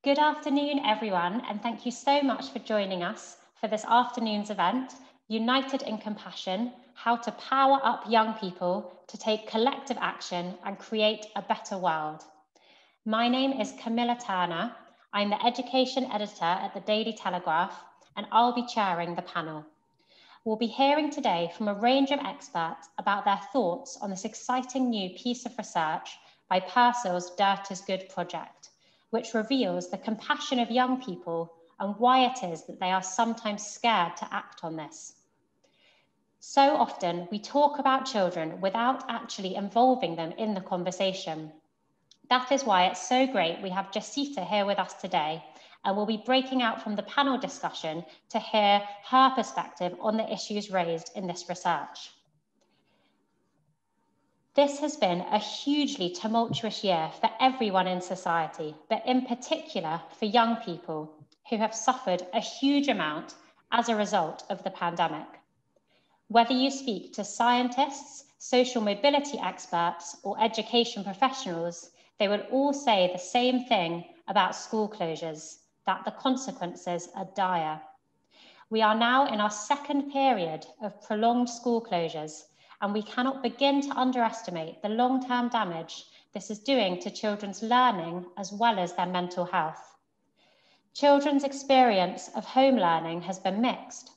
Good afternoon, everyone, and thank you so much for joining us for this afternoon's event, United in Compassion, How to Power Up Young People to Take Collective Action and Create a Better World. My name is Camilla Turner. I'm the Education Editor at the Daily Telegraph, and I'll be chairing the panel. We'll be hearing today from a range of experts about their thoughts on this exciting new piece of research by Persil's Dirt Is Good project, which reveals the compassion of young people and why it is that they are sometimes scared to act on this. So often we talk about children without actually involving them in the conversation. That is why it's so great we have Jacinta here with us today, and we'll be breaking out from the panel discussion to hear her perspective on the issues raised in this research. This has been a hugely tumultuous year for everyone in society, but in particular for young people who have suffered a huge amount as a result of the pandemic. Whether you speak to scientists, social mobility experts, or education professionals, they would all say the same thing about school closures, that the consequences are dire. We are now in our second period of prolonged school closures, and we cannot begin to underestimate the long-term damage this is doing to children's learning as well as their mental health. Children's experience of home learning has been mixed.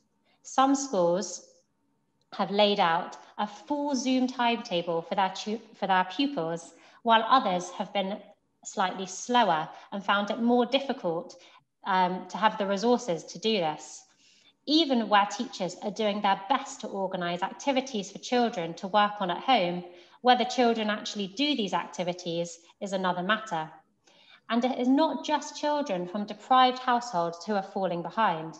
Some schools have laid out a full Zoom timetable for their pupils, while others have been slightly slower and found it more difficult to have the resources to do this. Even where teachers are doing their best to organise activities for children to work on at home, whether children actually do these activities is another matter. And it is not just children from deprived households who are falling behind.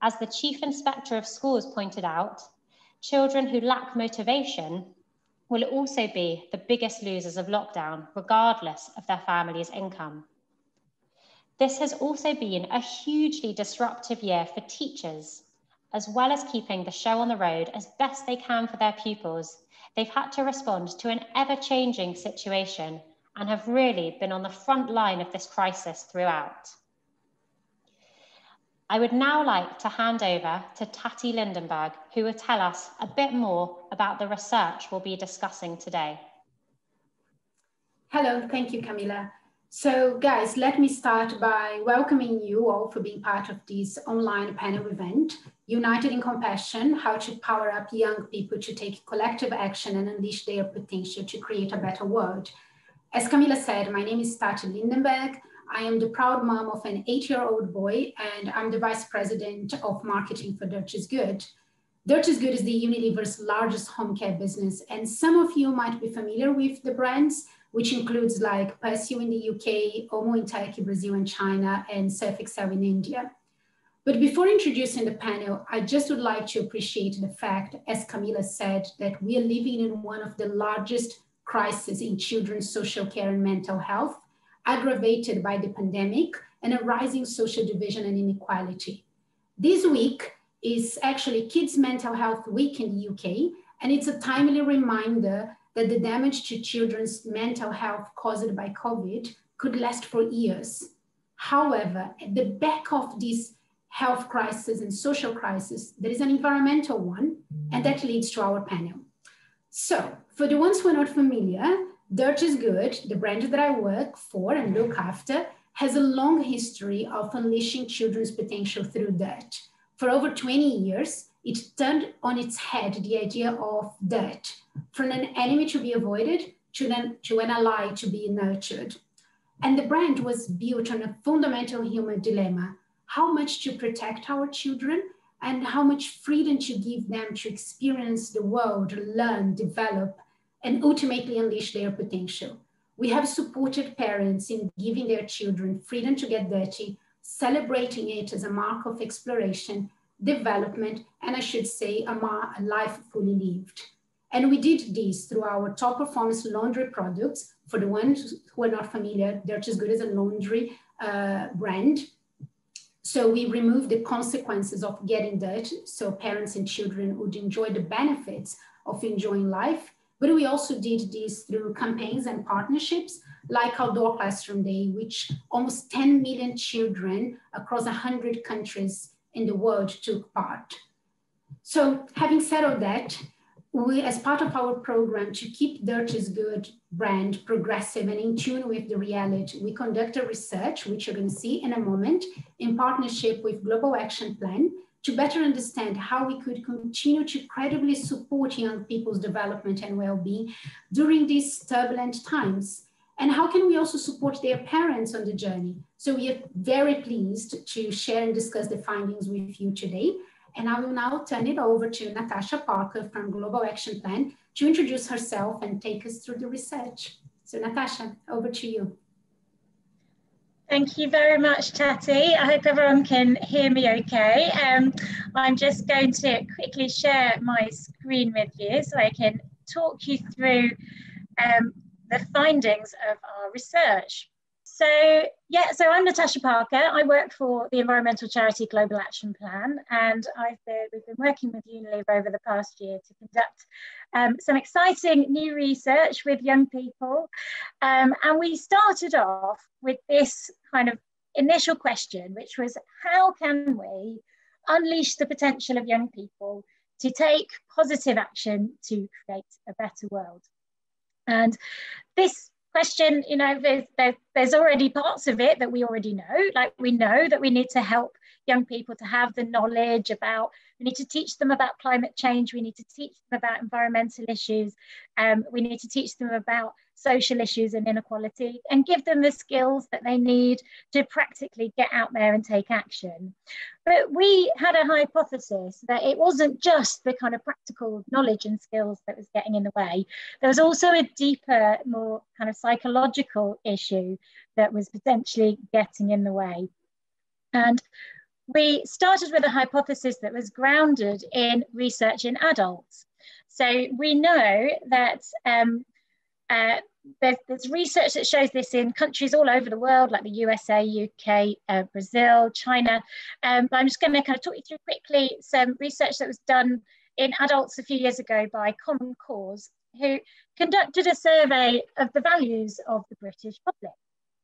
As the Chief Inspector of Schools pointed out, children who lack motivation will also be the biggest losers of lockdown, regardless of their family's income. This has also been a hugely disruptive year for teachers. As well as keeping the show on the road as best they can for their pupils, they've had to respond to an ever-changing situation and have really been on the front line of this crisis throughout. I would now like to hand over to Tati Lindenberg, who will tell us a bit more about the research we'll be discussing today. Hello, thank you, Camilla. So guys, let me start by welcoming you all for being part of this online panel event, United in Compassion, How to Power Up Young People to Take Collective Action and Unleash Their Potential to Create a Better World. As Camilla said, my name is Tati Lindenberg. I am the proud mom of an 8-year-old boy, and I'm the Vice President of Marketing for Dirt Is Good. Dirt Is Good is the Unilever's largest home care business, and some of you might be familiar with the brands, which includes like Persil in the UK, Omo in Turkey, Brazil and China, and Surf Excel in India. But before introducing the panel, I just would like to appreciate the fact, as Camilla said, that we are living in one of the largest crises in children's social care and mental health, aggravated by the pandemic and a rising social division and inequality. This week is actually Kids Mental Health Week in the UK, and it's a timely reminder that the damage to children's mental health caused by COVID could last for years. However, at the back of this health crisis and social crisis, there is an environmental one, and that leads to our panel. So, for the ones who are not familiar, Dirt Is Good, the brand that I work for and look after, has a long history of unleashing children's potential through dirt. For over 20 years, it turned on its head the idea of dirt, from an enemy to be avoided to an ally to be nurtured. And the brand was built on a fundamental human dilemma: how much to protect our children and how much freedom to give them to experience the world, learn, develop, and ultimately unleash their potential. We have supported parents in giving their children freedom to get dirty, celebrating it as a mark of exploration, development, and I should say a life fully lived. And we did this through our top performance laundry products. For the ones who are not familiar, Dirt Is Good as a laundry brand. So we removed the consequences of getting dirty so parents and children would enjoy the benefits of enjoying life. But we also did this through campaigns and partnerships like Outdoor Classroom Day, which almost 10 million children across 100 countries in the world took part. So having said all that, we, as part of our program to keep Dirt Is Good brand progressive and in tune with the reality, we conduct a research, which you're going to see in a moment, in partnership with Global Action Plan, to better understand how we could continue to credibly support young people's development and well-being during these turbulent times. And how can we also support their parents on the journey? So we are very pleased to share and discuss the findings with you today. And I will now turn it over to Natasha Parker from Global Action Plan to introduce herself and take us through the research. So Natasha, over to you. Thank you very much, Tati. I hope everyone can hear me okay. I'm just going to quickly share my screen with you so I can talk you through the findings of our research. So I'm Natasha Parker. I work for the environmental charity Global Action Plan, and we've been working with Unilever over the past year to conduct some exciting new research with young people. And we started off with this kind of initial question, which was, how can we unleash the potential of young people to take positive action to create a better world? And this question, you know, there's already parts of it that we already know. Like, we know that we need to help young people to have the knowledge about, we need to teach them about climate change, we need to teach them about environmental issues, we need to teach them about social issues and inequality, and give them the skills that they need to practically get out there and take action. But we had a hypothesis that it wasn't just the kind of practical knowledge and skills that was getting in the way. There was also a deeper, more kind of psychological issue that was potentially getting in the way. And we started with a hypothesis that was grounded in research in adults. So we know that there's research that shows this in countries all over the world, like the USA, UK, Brazil, China. But I'm just going to kind of talk you through quickly some research that was done in adults a few years ago by Common Cause, who conducted a survey of the values of the British public.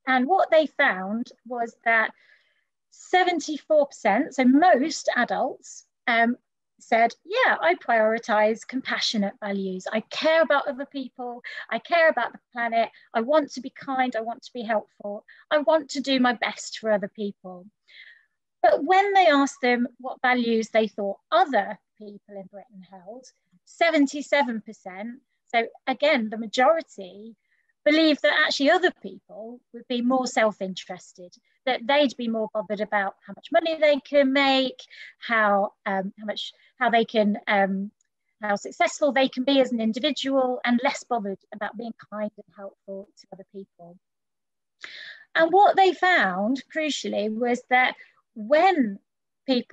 And what they found was that 74%, so most adults, said, yeah, I prioritize compassionate values. I care about other people. I care about the planet. I want to be kind. I want to be helpful. I want to do my best for other people. But when they asked them what values they thought other people in Britain held, 77%, so again, the majority, believed that actually other people would be more self-interested, that they'd be more bothered about how much money they can make, how successful they can be as an individual, and less bothered about being kind and helpful to other people. And what they found, crucially, was that when they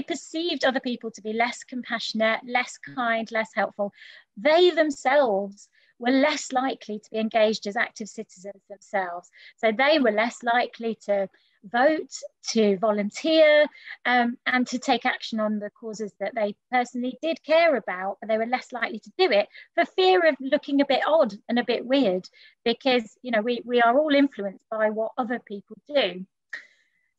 perceived other people to be less compassionate, less kind, less helpful, they themselves were less likely to be engaged as active citizens themselves. So they were less likely to vote, to volunteer, and to take action on the causes that they personally did care about, but they were less likely to do it for fear of looking a bit odd and a bit weird, because, you know, we are all influenced by what other people do.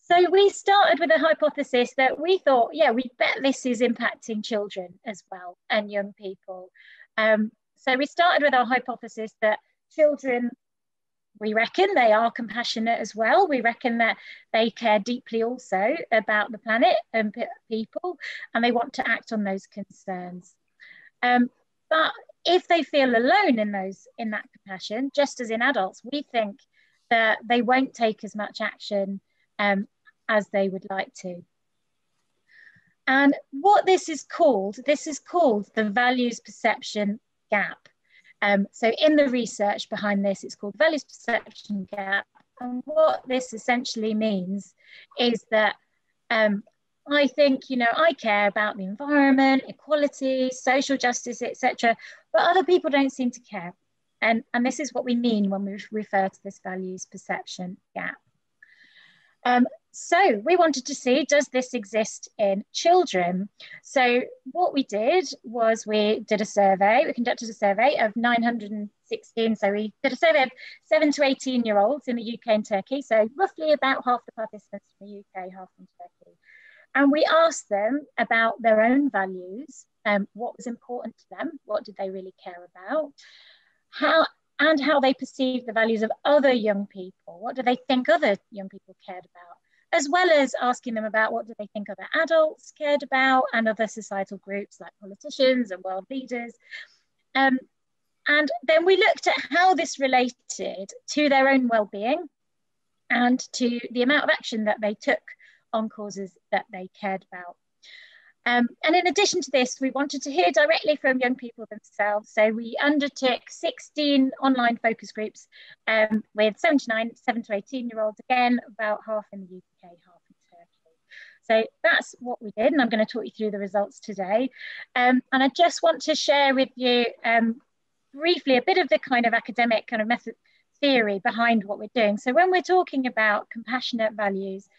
So we started with a hypothesis that we thought, yeah, we bet this is impacting children as well, and young people. So we started with our hypothesis that children, we reckon they are compassionate as well. We reckon that they care deeply also about the planet and people, and they want to act on those concerns. But if they feel alone in that compassion, just as in adults, we think that they won't take as much action as they would like to. And what this is called the values perception gap. So in the research behind this, it's called values perception gap. And what this essentially means is that I think, you know, I care about the environment, equality, social justice, etc., but other people don't seem to care. And this is what we mean when we refer to this values perception gap. So we wanted to see, does this exist in children? So what we did was we conducted a survey of 960 16. So we did a survey of 7 to 18-year-olds in the UK and Turkey. So roughly about half the participants from the UK, half from Turkey. And we asked them about their own values, what was important to them, what did they really care about, how they perceived the values of other young people, what do they think other young people cared about, as well as asking them about what do they think other adults cared about and other societal groups like politicians and world leaders. And then we looked at how this related to their own well-being and to the amount of action that they took on causes that they cared about. And in addition to this, we wanted to hear directly from young people themselves. So we undertook 16 online focus groups with 7 to 18-year-olds, again, about half in the UK, half in Turkey. So that's what we did, and I'm going to talk you through the results today. And I just want to share with you briefly a bit of the kind of academic kind of method theory behind what we're doing. So when we're talking about compassionate values,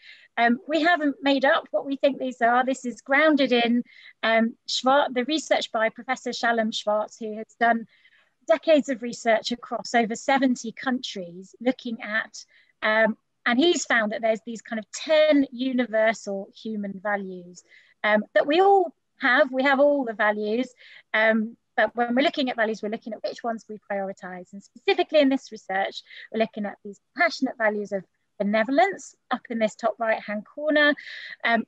we haven't made up what we think these are. This is grounded in the research by Professor Shalom Schwartz, who has done decades of research across over 70 countries looking at, and he's found that there's these kind of 10 universal human values that we all have. We have all the values, but when we're looking at values, we're looking at which ones we prioritize. And specifically in this research, we're looking at these passionate values of benevolence up in this top right hand corner,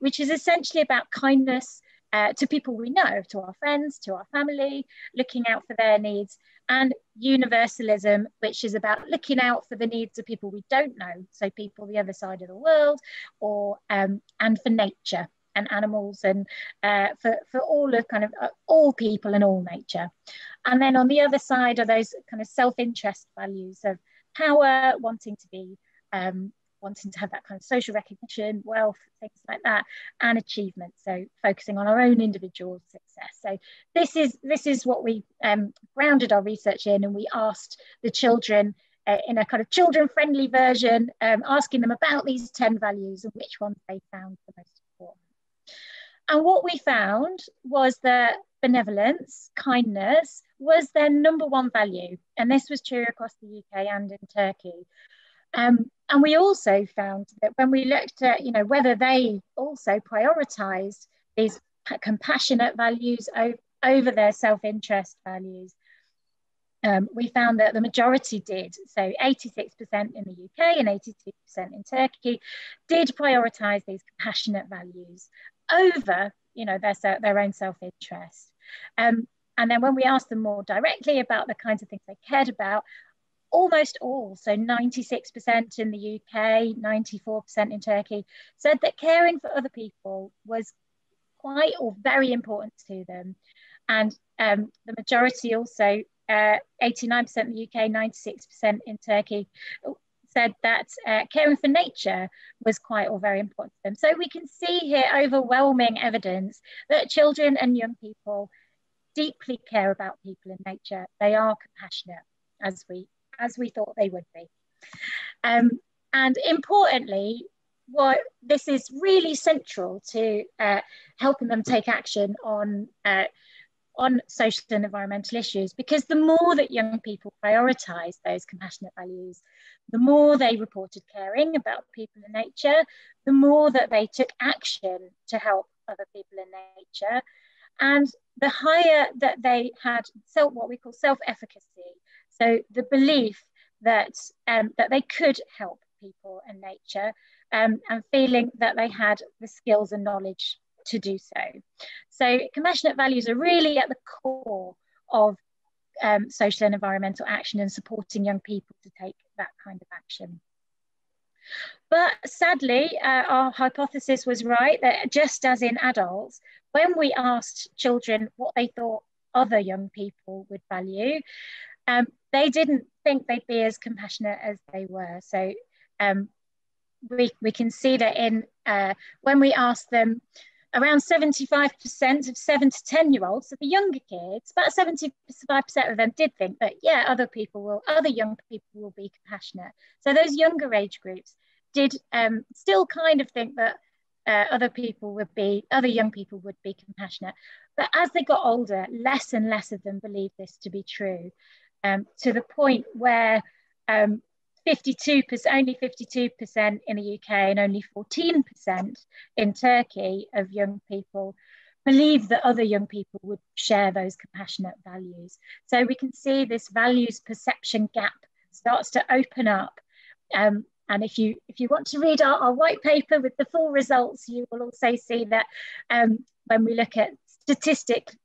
which is essentially about kindness to people we know, to our friends, to our family, looking out for their needs, and universalism, which is about looking out for the needs of people we don't know, so people the other side of the world, or and for nature and animals, and for all of kind of all people and all nature. And then on the other side are those kind of self-interest values of power, wanting to have that kind of social recognition, wealth, things like that, and achievement. So focusing on our own individual success. So this is what we grounded our research in, and we asked the children in a kind of children-friendly version, asking them about these 10 values and which ones they found the most important. And what we found was that benevolence, kindness, was their #1 value. And this was true across the UK and in Turkey. And we also found that when we looked at, whether they also prioritised these compassionate values over their self-interest values, we found that the majority did. So 86% in the UK and 82% in Turkey did prioritise these compassionate values over, their own self-interest. And then when we asked them more directly about the kinds of things they cared about, almost all, so 96% in the UK, 94% in Turkey, said that caring for other people was quite or very important to them. And the majority also, 89% in the UK, 96% in Turkey, said that caring for nature was quite or very important to them. So we can see here overwhelming evidence that children and young people deeply care about people and nature. They are compassionate, as we thought they would be. And importantly, this is really central to helping them take action on social and environmental issues, because the more that young people prioritise those compassionate values, the more they reported caring about people and nature, the more that they took action to help other people in nature, and the higher that they had what we call self-efficacy. So the belief that they could help people and nature, and feeling that they had the skills and knowledge to do so. So compassionate values are really at the core of social and environmental action and supporting young people to take that kind of action. But sadly, our hypothesis was right, that just as in adults, when we asked children what they thought other young people would value, they didn't think they'd be as compassionate as they were. So we can see that in when we asked them, around 75% of 7 to 10-year-olds, so the younger kids, about 75% of them did think that, yeah, other young people will be compassionate. So those younger age groups did still kind of think that other young people would be compassionate. But as they got older, less and less of them believed this to be true. to the point where 52%, only 52% in the UK and only 14% in Turkey of young people believe that other young people would share those compassionate values. So we can see this values perception gap starts to open up. And if you want to read our white paper with the full results, you will also see that when we look at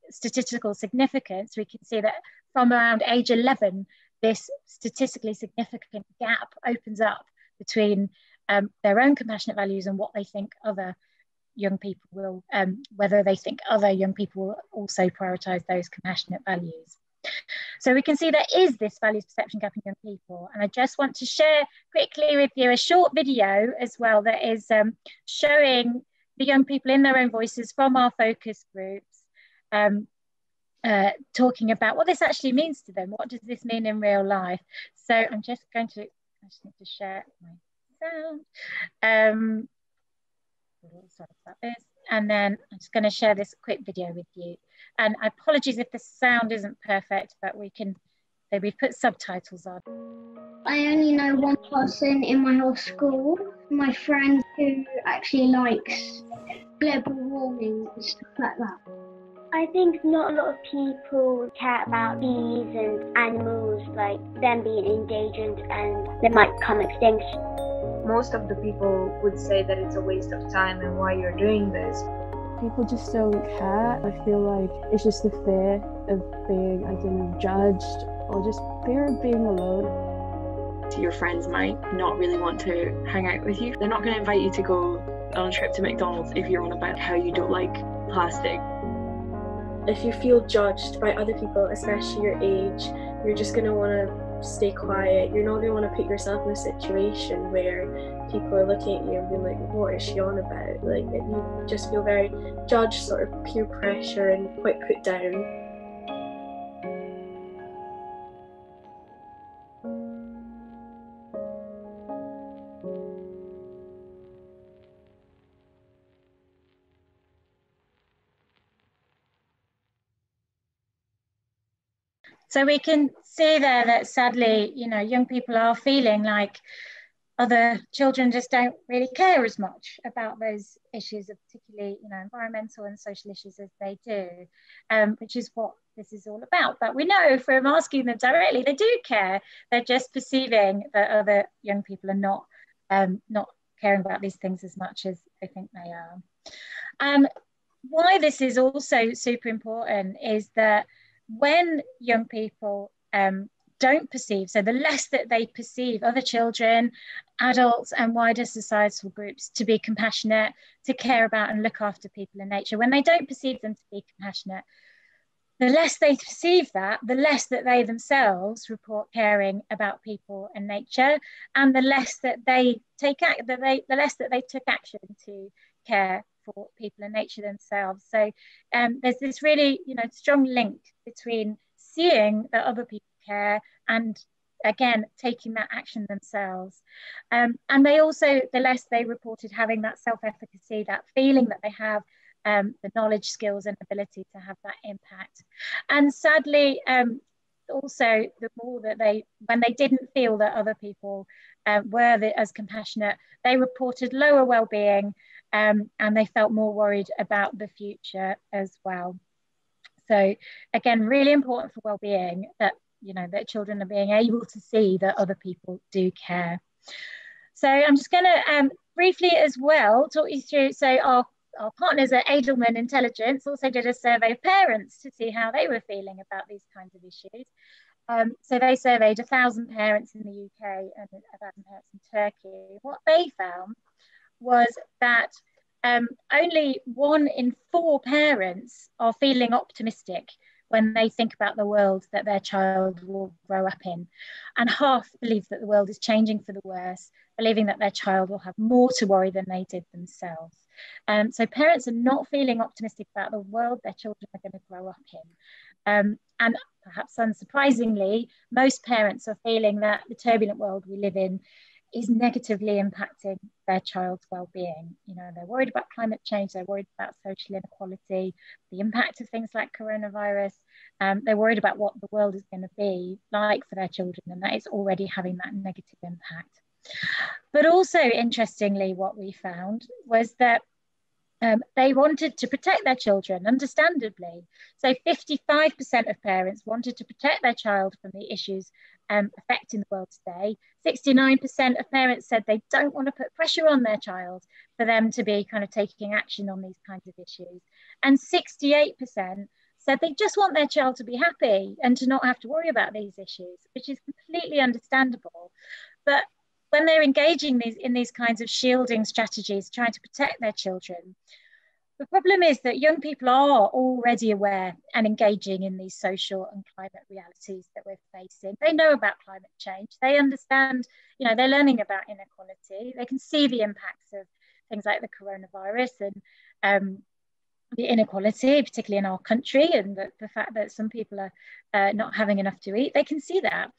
statistical significance, we can see that from around age 11, this statistically significant gap opens up between their own compassionate values and what they think other young people will, whether they think other young people will also prioritise those compassionate values. So we can see there is this values perception gap in young people. And I just want to share quickly with you a short video as well that is showing the young people in their own voices from our focus groups, talking about what this actually means to them. What does this mean in real life? So I'm just going to, I just need to share my sound. Sorry about this. And then I'm just going to share this quick video with you. And apologies if the sound isn't perfect, but we can, we've put subtitles on. I only know one person in my whole school, my friend, who actually likes global warming and stuff like that. I think not a lot of people care about bees and animals, like them being endangered and they might become extinct. Most of the people would say that it's a waste of time and why you're doing this. People just don't care. I feel like it's just the fear of being, I don't know, judged, or just fear of being alone. Your friends might not really want to hang out with you. They're not going to invite you to go on a trip to McDonald's if you're on about how you don't like plastic. If you feel judged by other people, especially your age, you're just going to want to stay quiet. You're not going to want to put yourself in a situation where people are looking at you and being like, what is she on about? Like, you just feel very judged, sort of peer pressure, and quite put down. So we can see there that sadly, you know, young people are feeling like other children just don't really care as much about those issues of particularly, you know, environmental and social issues as they do, which is what this is all about. But we know from asking them directly, they do care. They're just perceiving that other young people are not caring about these things as much as they think they are. Why this is also super important is that when young people don't perceive, so the less that they perceive other children, adults and wider societal groups to be compassionate, to care about and look after people in nature, when they don't perceive them to be compassionate, the less they perceive that, the less that they themselves report caring about people and nature, and the less that they take took action to care for people and nature themselves. So there's this really, you know, strong link between seeing that other people care and, again, taking that action themselves. And they also, the less they reported having that self-efficacy, that feeling that they have the knowledge, skills and ability to have that impact. And sadly, also the more that when they didn't feel that other people were as compassionate, they reported lower well-being, and they felt more worried about the future as well. So again, really important for well-being that, you know, that children are being able to see that other people do care. So I'm just going to briefly as well talk you through, so our partners at Edelman Intelligence also did a survey of parents to see how they were feeling about these kinds of issues. So they surveyed 1,000 parents in the UK and 1,000 parents in Turkey. What they found was that only 1 in 4 parents are feeling optimistic when they think about the world that their child will grow up in. And half believe that the world is changing for the worse, believing that their child will have more to worry than they did themselves. So parents are not feeling optimistic about the world their children are going to grow up in. And perhaps unsurprisingly, most parents are feeling that the turbulent world we live in is negatively impacting their child's well-being. You know, they're worried about climate change, they're worried about social inequality, the impact of things like coronavirus. They're worried about what the world is going to be like for their children, and that it's already having that negative impact. But also, interestingly, what we found was that they wanted to protect their children, understandably. So 55% of parents wanted to protect their child from the issues affecting the world today. 69% of parents said they don't want to put pressure on their child for them to be kind of taking action on these kinds of issues. And 68% said they just want their child to be happy and to not have to worry about these issues, which is completely understandable. But when they're engaging in these kinds of shielding strategies, trying to protect their children, the problem is that young people are already aware and engaging in these social and climate realities that we're facing. They know about climate change. They understand, you know, they're learning about inequality. They can see the impacts of things like the coronavirus and the inequality, particularly in our country, and the fact that some people are not having enough to eat. They can see that.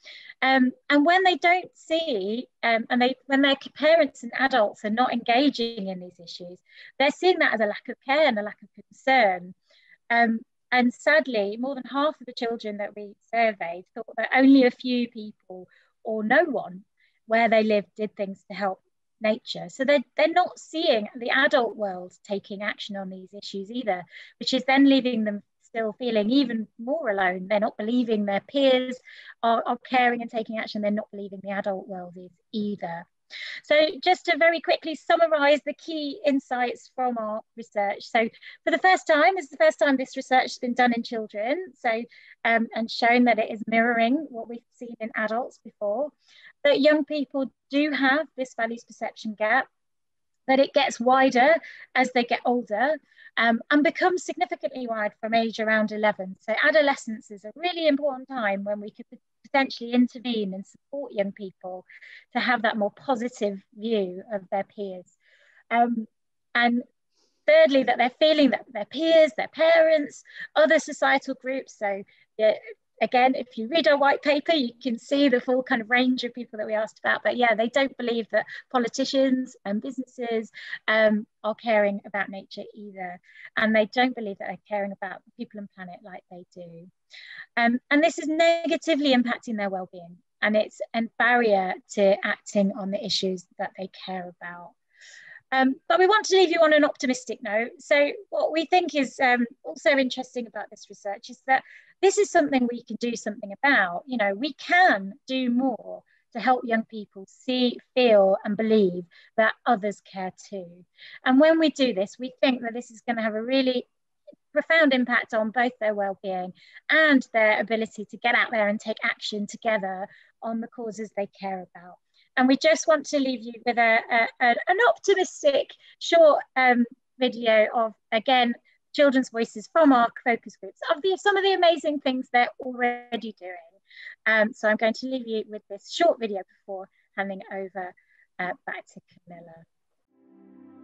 And when they don't see, when their parents and adults are not engaging in these issues, they're seeing that as a lack of care and a lack of concern. And sadly, more than half of the children that we surveyed thought that only a few people or no one where they lived did things to help nature. So they're not seeing the adult world taking action on these issues either, which is then leaving them still feeling even more alone. They're not believing their peers are caring and taking action. They're not believing the adult world is either. So just to very quickly summarize the key insights from our research. So for the first time, this is the first time this research has been done in children, so and shown that it is mirroring what we've seen in adults before, that young people do have this values perception gap, that it gets wider as they get older, and becomes significantly wide from age around 11. So adolescence is a really important time when we could potentially intervene and support young people to have that more positive view of their peers. And thirdly, that they're feeling that their peers, their parents, other societal groups, so again, if you read our white paper, you can see the full kind of range of people that we asked about. But yeah, they don't believe that politicians and businesses are caring about nature either. And they don't believe that they're caring about people and planet like they do. And this is negatively impacting their well-being. And it's a barrier to acting on the issues that they care about. But we want to leave you on an optimistic note. So what we think is also interesting about this research is that this is something we can do something about. You know, we can do more to help young people see, feel and believe that others care too. And when we do this, we think that this is going to have a really profound impact on both their well-being and their ability to get out there and take action together on the causes they care about. And we just want to leave you with an optimistic short video of, again, children's voices from our focus groups of some of the amazing things they're already doing. So I'm going to leave you with this short video before handing over back to Camilla.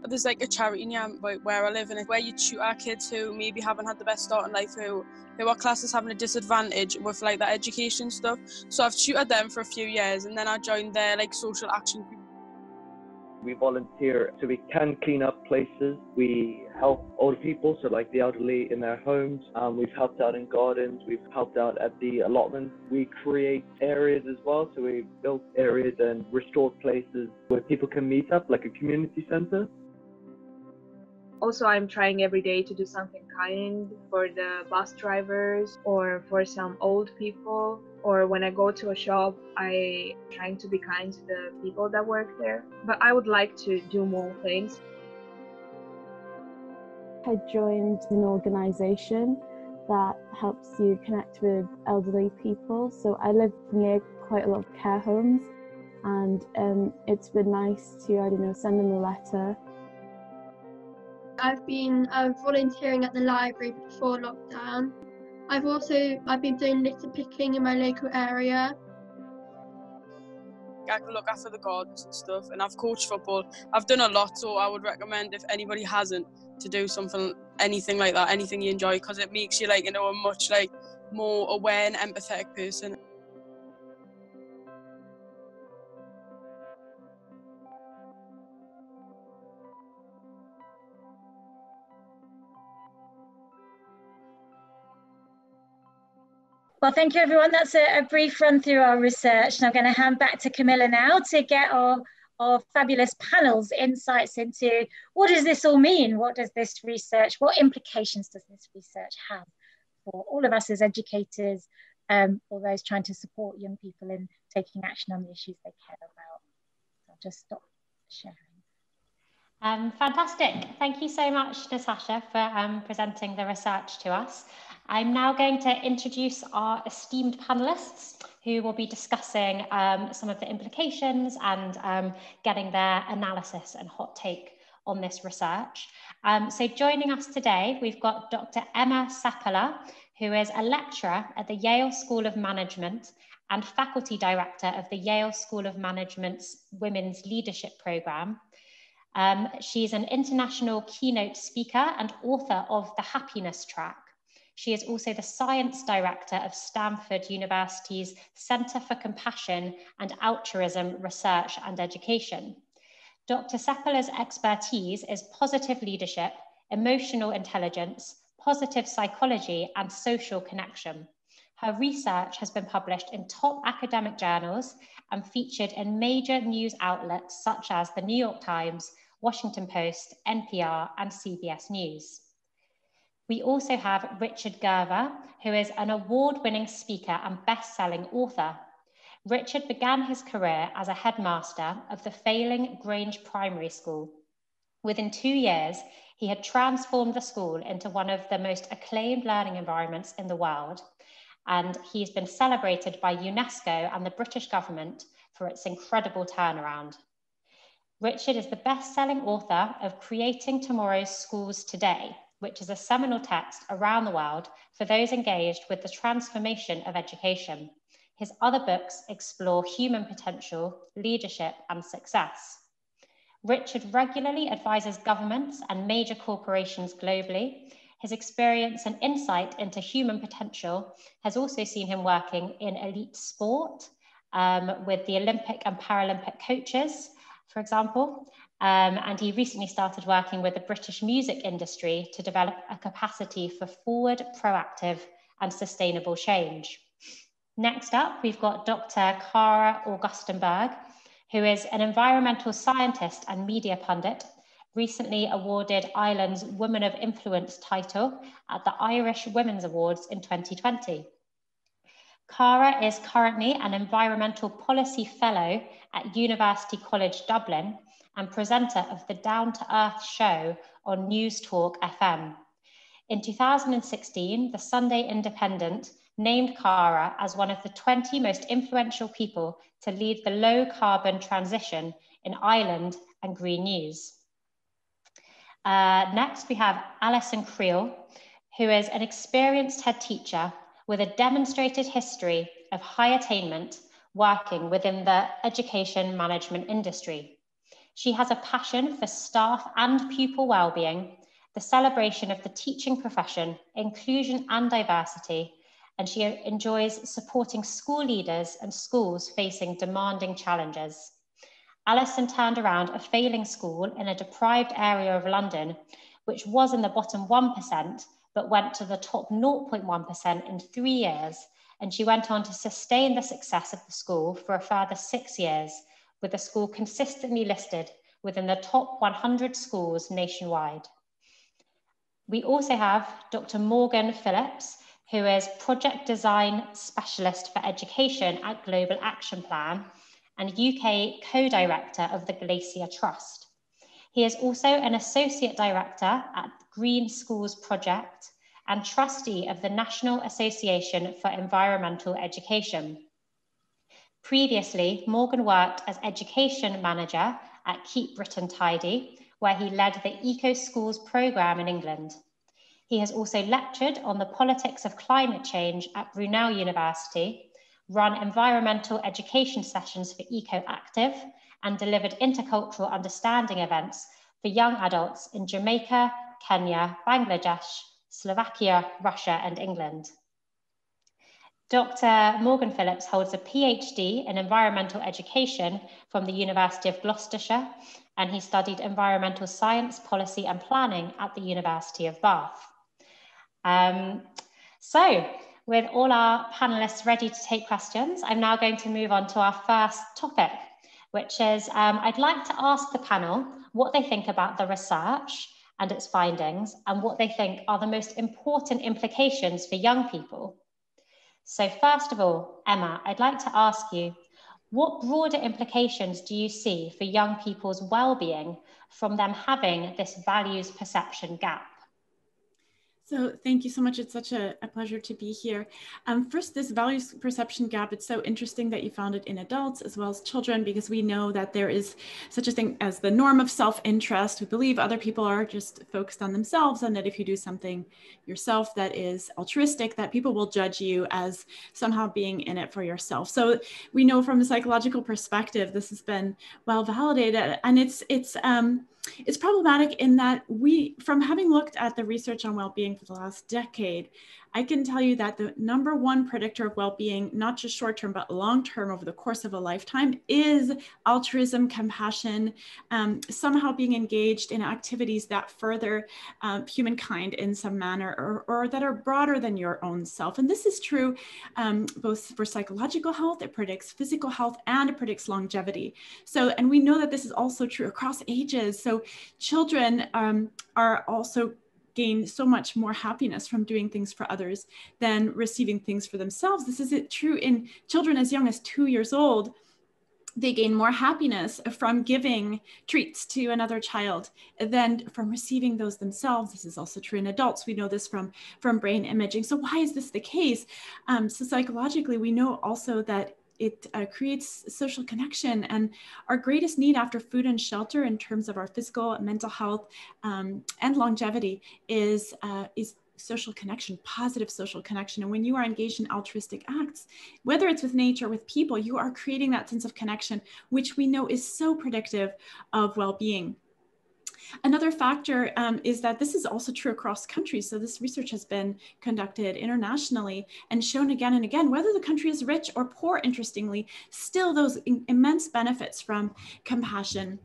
There's like a charity near where I live, and it's where you tutor kids who maybe haven't had the best start in life, who are classes having a disadvantage with like that education stuff. So I've tutored them for a few years, and then I joined their like social action group. We volunteer so we can clean up places. We help older people, so like the elderly in their homes. We've helped out in gardens. We've helped out at the allotments. We create areas as well. So we built areas and restored places where people can meet up, like a community center. Also, I'm trying every day to do something kind for the bus drivers or for some old people. Or when I go to a shop, I'm trying to be kind to the people that work there. But I would like to do more things. I joined an organisation that helps you connect with elderly people. So I live near quite a lot of care homes, and it's been nice to, I don't know, send them a letter. I've been volunteering at the library before lockdown. I've been doing litter picking in my local area. I can look after the gardens and stuff, and I've coached football. I've done a lot, so I would recommend, if anybody hasn't, to do anything like that, anything you enjoy, because it makes you like, you know, a much like more aware and empathetic person. Well, thank you, everyone. That's a brief run through our research. And I'm going to hand back to Camilla now to get our fabulous panel's insights into what does this all mean? What does this research, what implications does this research have for all of us as educators, or those trying to support young people in taking action on the issues they care about? I'll just stop sharing. Fantastic. Thank you so much, Natasha, for presenting the research to us. I'm now going to introduce our esteemed panelists who will be discussing some of the implications and getting their analysis and hot take on this research. So joining us today, we've got Dr. Emma Seppala, who is a lecturer at the Yale School of Management and faculty director of the Yale School of Management's Women's Leadership Programme. She's an international keynote speaker and author of The Happiness Track. She is also the science director of Stanford University's Center for Compassion and Altruism Research and Education. Dr. Seppala's expertise is positive leadership, emotional intelligence, positive psychology, and social connection. Her research has been published in top academic journals and featured in major news outlets such as the New York Times, Washington Post, NPR, and CBS News. We also have Richard Gerver, who is an award-winning speaker and best-selling author. Richard began his career as a headmaster of the failing Grange Primary School. Within 2 years, he had transformed the school into one of the most acclaimed learning environments in the world, and he's been celebrated by UNESCO and the British government for its incredible turnaround. Richard is the best-selling author of Creating Tomorrow's Schools Today, which is a seminal text around the world for those engaged with the transformation of education. His other books explore human potential, leadership, and success. Richard regularly advises governments and major corporations globally. His experience and insight into human potential has also seen him working in elite sport with the Olympic and Paralympic coaches, for example, and he recently started working with the British music industry to develop a capacity for forward, proactive, and sustainable change. Next up, we've got Dr. Kara Augustenberg, who is an environmental scientist and media pundit, recently awarded Ireland's Woman of Influence title at the Irish Women's Awards in 2020. Kara is currently an Environmental Policy Fellow at University College Dublin and presenter of the Down to Earth show on News Talk FM. In 2016, the Sunday Independent named Kara as one of the 20 most influential people to lead the low carbon transition in Ireland and Green News. Next, we have Alison Creel, who is an experienced head teacher with a demonstrated history of high attainment working within the education management industry. She has a passion for staff and pupil well-being, the celebration of the teaching profession, inclusion and diversity, and she enjoys supporting school leaders and schools facing demanding challenges. Alison turned around a failing school in a deprived area of London, which was in the bottom 1%, but went to the top 0.1% in 3 years, and she went on to sustain the success of the school for a further 6 years, with the school consistently listed within the top 100 schools nationwide. We also have Dr. Morgan Phillips, who is Project Design Specialist for Education at Global Action Plan and UK co-director of the Glacier Trust. He is also an Associate Director at Green Schools Project and trustee of the National Association for Environmental Education. Previously, Morgan worked as Education Manager at Keep Britain Tidy, where he led the Eco Schools programme in England. He has also lectured on the politics of climate change at Brunel University, run environmental education sessions for EcoActive, and delivered intercultural understanding events for young adults in Jamaica, Kenya, Bangladesh, Slovakia, Russia, and England. Dr. Morgan Phillips holds a PhD in environmental education from the University of Gloucestershire, and he studied environmental science, policy, and planning at the University of Bath. So With all our panelists ready to take questions, I'm now going to move on to our first topic, which is I'd like to ask the panel what they think about the research and its findings and what they think are the most important implications for young people. So first of all, Emma, I'd like to ask you, what broader implications do you see for young people's well-being from them having this values perception gap? So thank you so much. It's such a pleasure to be here. First, this values perception gap, it's so interesting that you found it in adults as well as children, because we know that there is such a thing as the norm of self-interest. We believe other people are just focused on themselves, and that if you do something yourself that is altruistic, that people will judge you as somehow being in it for yourself. So we know from a psychological perspective, this has been well validated, and it's problematic in that from having looked at the research on well-being for the last decade, I can tell you that the #1 predictor of well-being, not just short-term, but long-term over the course of a lifetime, is altruism, compassion, somehow being engaged in activities that further humankind in some manner, or that are broader than your own self. And this is true both for psychological health, it predicts physical health, and it predicts longevity. So, and we know that this is also true across ages. So children are also gain so much more happiness from doing things for others than receiving things for themselves. This is true in children as young as 2 years old. They gain more happiness from giving treats to another child than from receiving those themselves. This is also true in adults. We know this from brain imaging. So why is this the case? So psychologically, we know also that it creates social connection, and our greatest need after food and shelter in terms of our physical and mental health and longevity is social connection, positive social connection. And when you are engaged in altruistic acts, whether it's with nature or with people, you are creating that sense of connection, which we know is so predictive of well-being. Another factor is that this is also true across countries. So this research has been conducted internationally and shown again and again, whether the country is rich or poor, interestingly, still those immense benefits from compassion.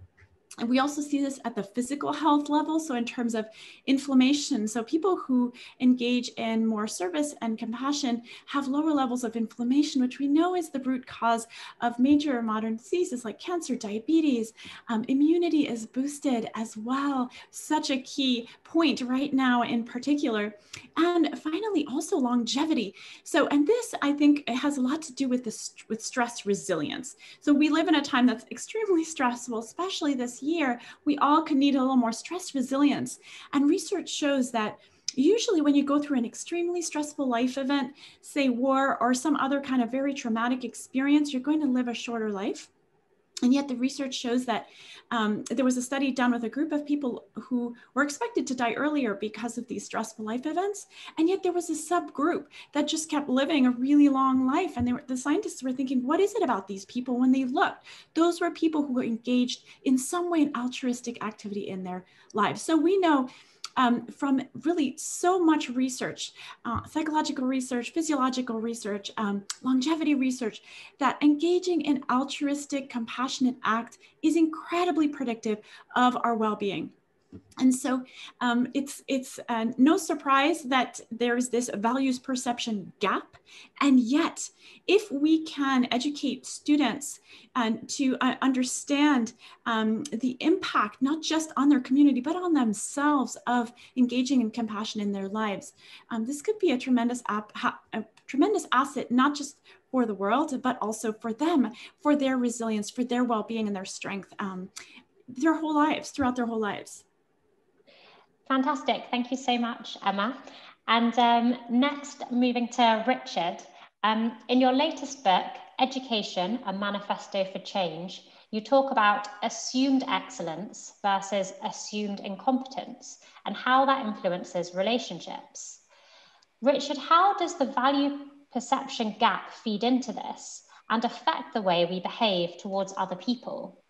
And we also see this at the physical health level. So in terms of inflammation, so people who engage in more service and compassion have lower levels of inflammation, which we know is the root cause of major modern diseases like cancer, diabetes. Immunity is boosted as well. Such a key point right now in particular. And finally, also longevity. So, and this, I think, it has a lot to do with stress resilience. So we live in a time that's extremely stressful, especially this year. We all could need a little more stress resilience. And research shows that usually when you go through an extremely stressful life event, say war or some other kind of very traumatic experience, you're going to live a shorter life. And yet the research shows that there was a study done with a group of people who were expected to die earlier because of these stressful life events. And yet there was a subgroup that just kept living a really long life. And the scientists were thinking, what is it about these people? When they looked, those were people who were engaged in some way in altruistic activity in their lives. So we know from really so much research, psychological research, physiological research, longevity research, that engaging in altruistic, compassionate act is incredibly predictive of our well-being. And so it's no surprise that there's this values perception gap. And yet, if we can educate students to understand the impact, not just on their community, but on themselves of engaging in compassion in their lives, this could be a tremendous asset, not just for the world, but also for them, for their resilience, for their well-being and their strength, their whole lives, throughout their whole lives. Fantastic. Thank you so much, Emma. And next, moving to Richard. In your latest book, Education, A Manifesto for Change, you talk about assumed excellence versus assumed incompetence and how that influences relationships. Richard, how does the value perception gap feed into this and affect the way we behave towards other people?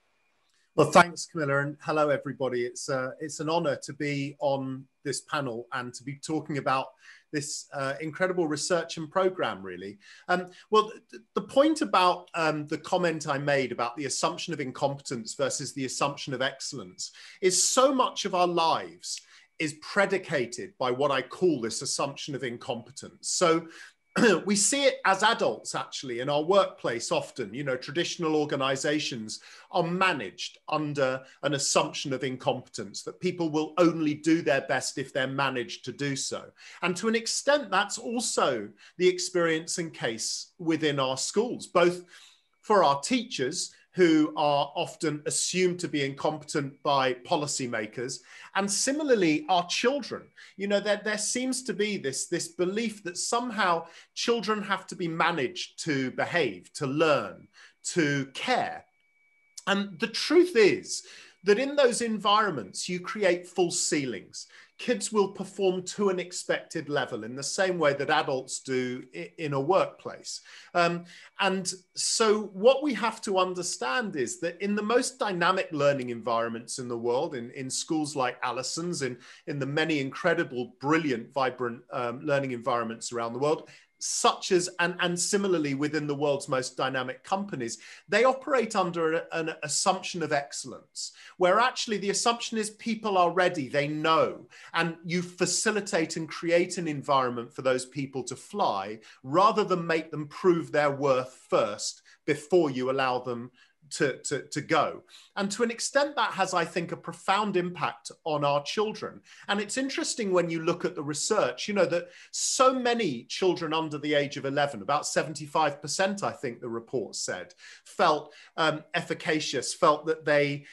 Well, thanks, Camilla, and hello, everybody. It's an honour to be on this panel and to be talking about this incredible research and programme, really. Well, the point about the comment I made about the assumption of incompetence versus the assumption of excellence is so much of our lives is predicated by what I call this assumption of incompetence. So we see it as adults, actually, in our workplace often. You know, traditional organizations are managed under an assumption of incompetence, that people will only do their best if they're managed to do so. And to an extent, that's also the experience and case within our schools, both for our teachers, who are often assumed to be incompetent by policymakers, and similarly our children. You know, there seems to be this belief that somehow children have to be managed to behave, to learn, to care. And the truth is that in those environments, you create false ceilings. Kids will perform to an expected level in the same way that adults do in a workplace. And so what we have to understand is that in the most dynamic learning environments in the world, in schools like Alison's, in the many incredible, brilliant, vibrant learning environments around the world, such as, and similarly within the world's most dynamic companies, they operate under an assumption of excellence, where actually the assumption is people are ready, they know, and you facilitate and create an environment for those people to fly, rather than make them prove their worth first before you allow them to go. And to an extent, that has, I think, a profound impact on our children. And it's interesting when you look at the research, you know, that so many children under the age of 11, about 75%, I think the report said, felt efficacious, felt that they,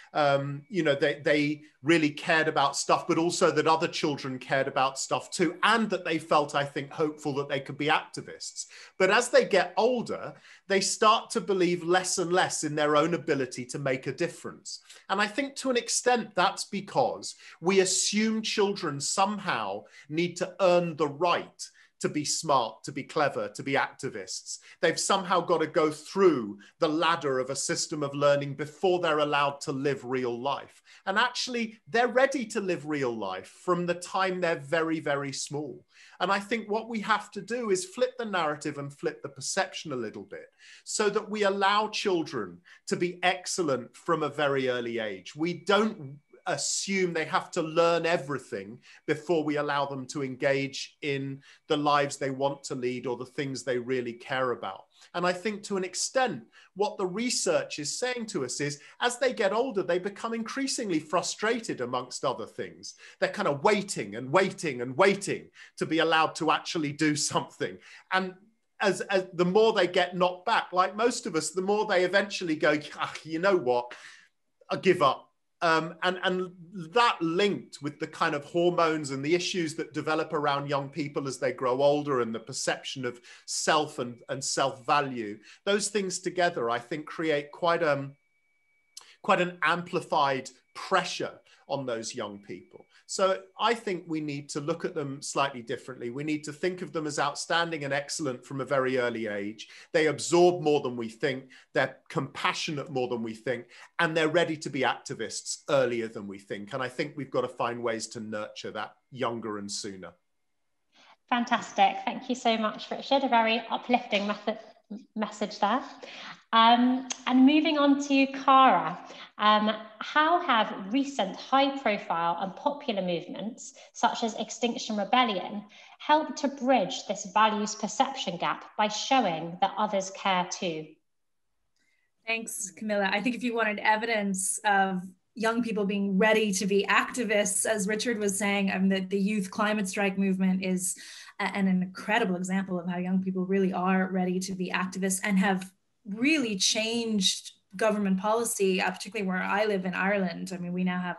you know, they really cared about stuff, but also that other children cared about stuff too, and that they felt, I think, hopeful that they could be activists. But as they get older, they start to believe less and less in their own ability to make a difference. And I think to an extent that's because we assume children somehow need to earn the right to be smart, to be clever, to be activists. They've somehow got to go through the ladder of a system of learning before they're allowed to live real life. And actually, they're ready to live real life from the time they're very, very small. And I think what we have to do is flip the narrative and flip the perception a little bit, so that we allow children to be excellent from a very early age. We don't assume they have to learn everything before we allow them to engage in the lives they want to lead or the things they really care about. And I think to an extent, what the research is saying to us is, as they get older, they become increasingly frustrated, amongst other things. They're kind of waiting and waiting and waiting to be allowed to actually do something. And as the more they get knocked back, like most of us, the more they eventually go, you know what, I give up. And that linked with the kind of hormones and the issues that develop around young people as they grow older, and the perception of self and self-value, those things together, I think, create quite an amplified pressure on those young people. So I think we need to look at them slightly differently. We need to think of them as outstanding and excellent from a very early age. They absorb more than we think. They're compassionate more than we think. And they're ready to be activists earlier than we think. And I think we've got to find ways to nurture that younger and sooner. Fantastic. Thank you so much, Richard. A very uplifting message there. And moving on to Cara, how have recent high-profile and popular movements, such as Extinction Rebellion, helped to bridge this values perception gap by showing that others care too? Thanks, Camilla. I think if you wanted evidence of young people being ready to be activists, as Richard was saying, that the youth climate strike movement is an incredible example of how young people really are ready to be activists and have really changed government policy, particularly where I live in Ireland. I mean, we now have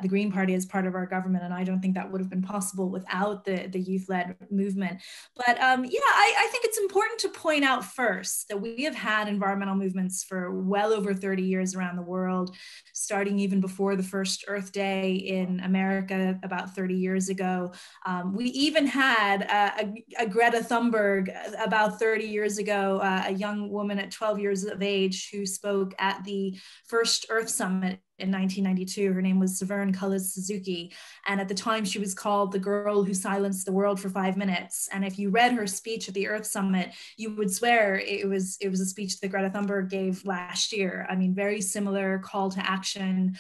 the Green Party as part of our government, and I don't think that would have been possible without the youth-led movement. But yeah, I think it's important to point out first that we have had environmental movements for well over 30 years around the world, starting even before the first Earth Day in America about 30 years ago. We even had a Greta Thunberg about 30 years ago, a young woman at 12 years of age who spoke at the first Earth Summit in 1992. Her name was Severn Cullis Suzuki. And at the time she was called the girl who silenced the world for 5 minutes. And if you read her speech at the Earth Summit, you would swear it was a speech that Greta Thunberg gave last year. I mean, very similar call to action,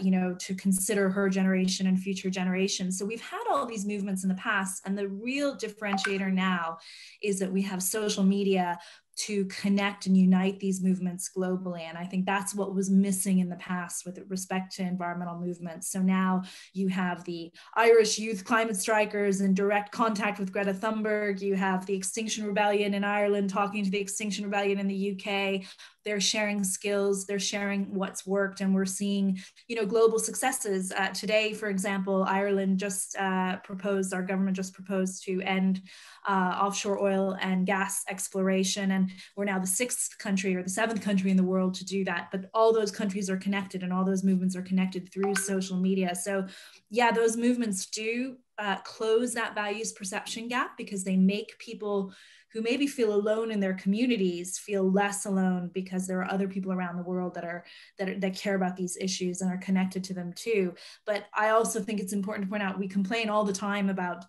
you know, to consider her generation and future generations. So we've had all these movements in the past, and the real differentiator now is that we have social media to connect and unite these movements globally. And I think that's what was missing in the past with respect to environmental movements. So now you have the Irish youth climate strikers in direct contact with Greta Thunberg. You have the Extinction Rebellion in Ireland talking to the Extinction Rebellion in the UK. They're sharing skills, they're sharing what's worked, and we're seeing, you know, global successes. Today, for example, Ireland just proposed, our government just proposed to end offshore oil and gas exploration. And we're now the 6th country or the 7th country in the world to do that. But all those countries are connected, and all those movements are connected through social media. So yeah, those movements do close that values perception gap, because they make people who maybe feel alone in their communities feel less alone, because there are other people around the world that care about these issues and are connected to them too. But I also think it's important to point out, we complain all the time about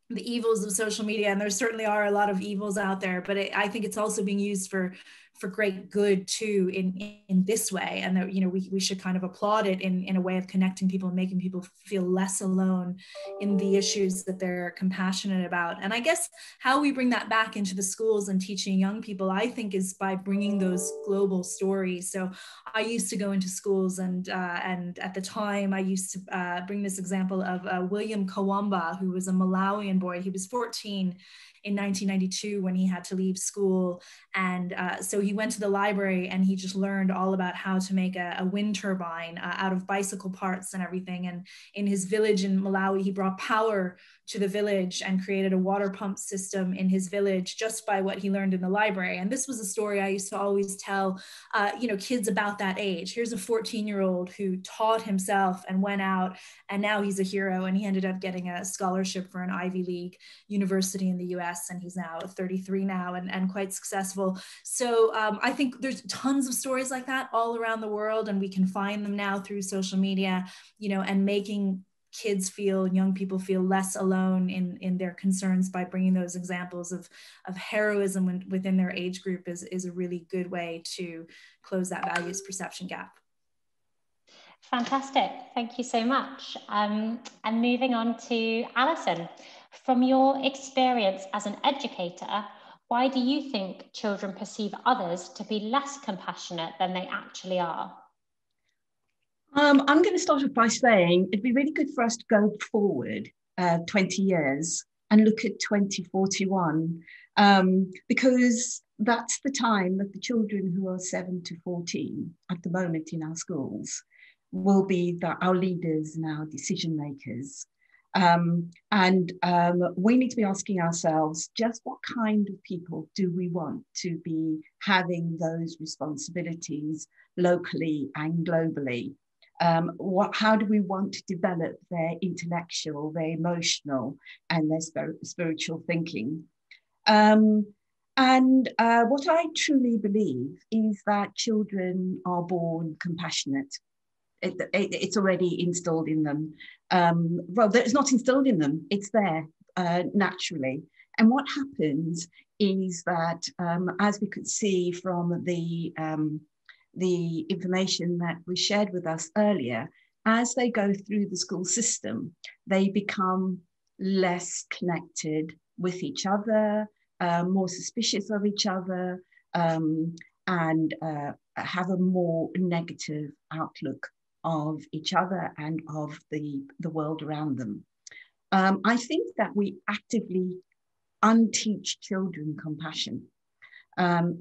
the evils of social media, and there certainly are a lot of evils out there, but I think it's also being used for great good too in this way. And that, you know, we should kind of applaud it in a way of connecting people and making people feel less alone in the issues that they're compassionate about. And I guess how we bring that back into the schools and teaching young people, I think, is by bringing those global stories. So I used to go into schools, and at the time I used to bring this example of William Kawamba, who was a Malawian boy. He was 14 in 1992 when he had to leave school. And so he went to the library and he just learned all about how to make a wind turbine out of bicycle parts and everything. And in his village in Malawi, he brought power to the village and created a water pump system in his village just by what he learned in the library. And this was a story I used to always tell, you know, kids about that age. Here's a 14-year-old who taught himself and went out, and now he's a hero, and he ended up getting a scholarship for an Ivy League university in the US, and he's now 33 now and quite successful. So I think there's tons of stories like that all around the world, and we can find them now through social media, you know, and making kids feel, young people feel less alone in their concerns by bringing those examples of heroism within their age group is a really good way to close that values perception gap. Fantastic, thank you so much. And moving on to Alison, from your experience as an educator, why do you think children perceive others to be less compassionate than they actually are? I'm going to start off by saying it'd be really good for us to go forward 20 years and look at 2041, because that's the time that the children who are 7 to 14 at the moment in our schools will be our leaders and our decision makers. We need to be asking ourselves, just what kind of people do we want to be having those responsibilities locally and globally? How do we want to develop their intellectual, their emotional, and their spiritual thinking? What I truly believe is that children are born compassionate. It's already installed in them. Well, it's not instilled in them, it's there naturally. And what happens is that, as we could see from the information that was shared with us earlier, as they go through the school system, they become less connected with each other, more suspicious of each other, and have a more negative outlook of each other and of the world around them. I think that we actively unteach children compassion.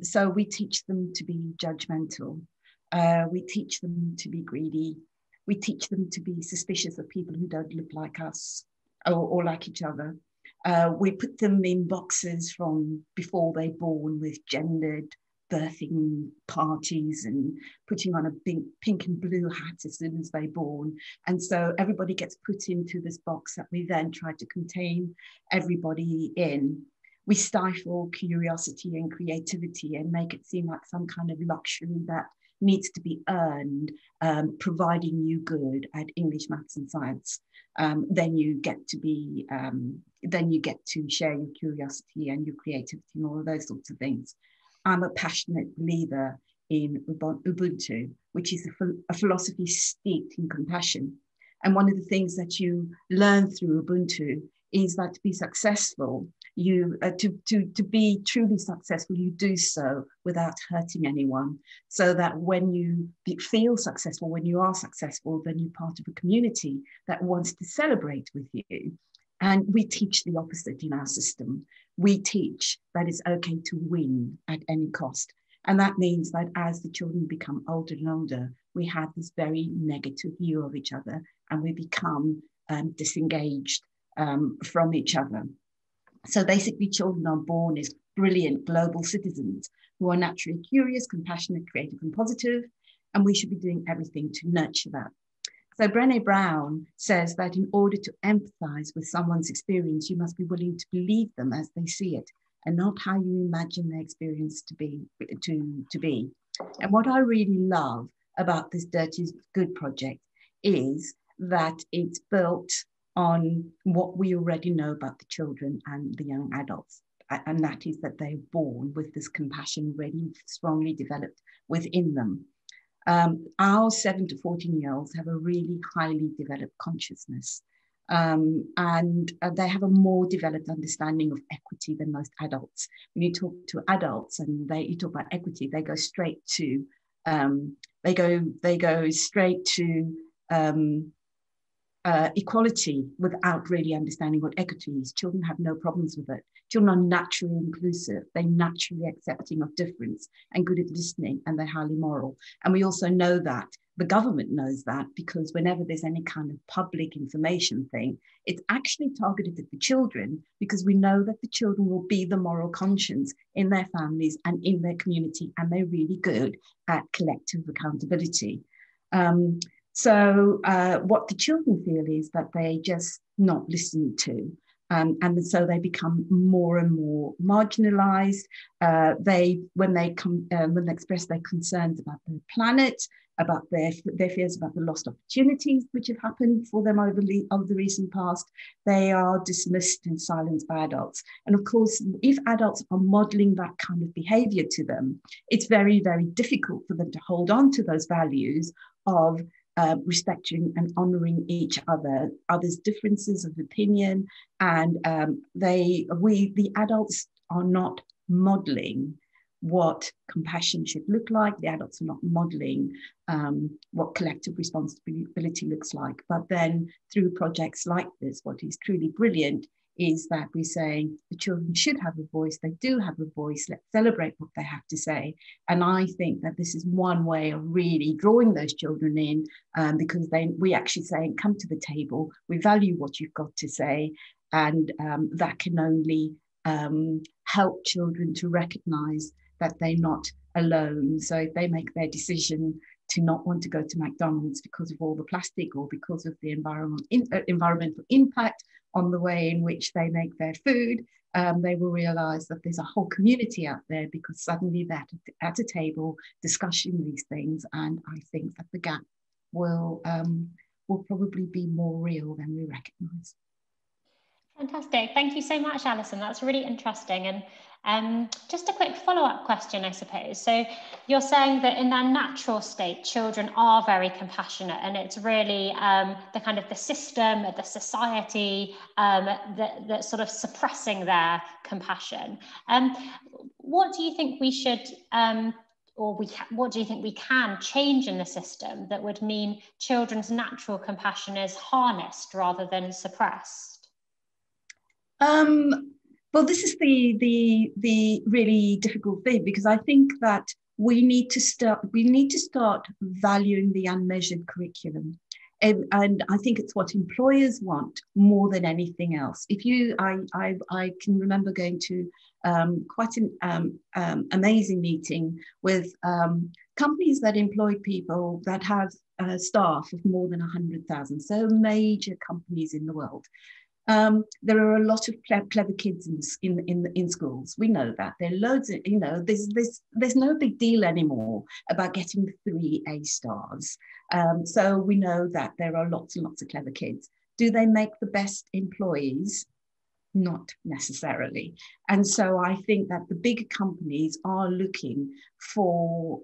So we teach them to be judgmental. We teach them to be greedy. We teach them to be suspicious of people who don't look like us or like each other. We put them in boxes from before they're born with gendered birthing parties and putting on a pink and blue hat as soon as they're born. And so everybody gets put into this box that we then try to contain everybody in. We stifle curiosity and creativity and make it seem like some kind of luxury that needs to be earned, providing you good at English, maths and science. Then you get to share your curiosity and your creativity and all of those sorts of things. I'm a passionate believer in Ubuntu, which is a philosophy steeped in compassion. And one of the things that you learn through Ubuntu is that to be successful, to be truly successful, you do so without hurting anyone. So that when you feel successful, when you are successful, then you're part of a community that wants to celebrate with you. And we teach the opposite in our system. We teach that it's okay to win at any cost. And that means that as the children become older and older, we have this very negative view of each other, and we become disengaged from each other. So basically, children are born as brilliant global citizens who are naturally curious, compassionate, creative, and positive, and we should be doing everything to nurture that. So Brené Brown says that in order to empathize with someone's experience, you must be willing to believe them as they see it, and not how you imagine their experience to be. And what I really love about this Dirt Is Good project is that it's built on what we already know about the children and the young adults. And that is that they're born with this compassion already strongly developed within them. Our 7 to 14-year-olds have a really highly developed consciousness. And they have a more developed understanding of equity than most adults. When you talk to adults and you talk about equity, they go straight to equality without really understanding what equity is. Children have no problems with it. Children are naturally inclusive. They're naturally accepting of difference and good at listening, and they're highly moral. And we also know that. The government knows that, because whenever there's any kind of public information thing, it's actually targeted at the children, because we know that the children will be the moral conscience in their families and in their community, and they're really good at collective accountability. So what the children feel is that they just not listened to. And so they become more and more marginalized. When they express their concerns about the planet, about their fears about the lost opportunities which have happened for them over the recent past, they are dismissed and silenced by adults. And of course, if adults are modeling that kind of behavior to them, it's very, very difficult for them to hold on to those values of respecting and honoring each other's differences of opinion. And the adults are not modeling what compassion should look like. The adults are not modeling what collective responsibility looks like. But then through projects like this, what is truly brilliant is that we're saying the children should have a voice. They do have a voice. Let's celebrate what they have to say. And I think that this is one way of really drawing those children in, because we actually say, come to the table. We value what you've got to say. And that can only help children to recognize that they're not alone. So if they make their decision to not want to go to McDonald's because of all the plastic or because of the environmental impact on the way in which they make their food, they will realize that there's a whole community out there, because suddenly they're at a table discussing these things. And I think that the gap will probably be more real than we recognize. Fantastic. Thank you so much, Alison. That's really interesting. And just a quick follow-up question, I suppose. So you're saying that in their natural state, children are very compassionate, and it's really the kind of the system, the society that's sort of suppressing their compassion. What do you think we should, what do you think we can change in the system that would mean children's natural compassion is harnessed rather than suppressed? Well, this is the really difficult thing, because I think that we need to start valuing the unmeasured curriculum, and I think it's what employers want more than anything else. I can remember going to quite an amazing meeting with companies that employ people that have staff of more than 100,000, so major companies in the world. There are a lot of clever kids in schools. We know that. There are loads of, there's no big deal anymore about getting the 3 A stars. So we know that there are lots and lots of clever kids. Do they make the best employees? Not necessarily. And so I think that the bigger companies are looking for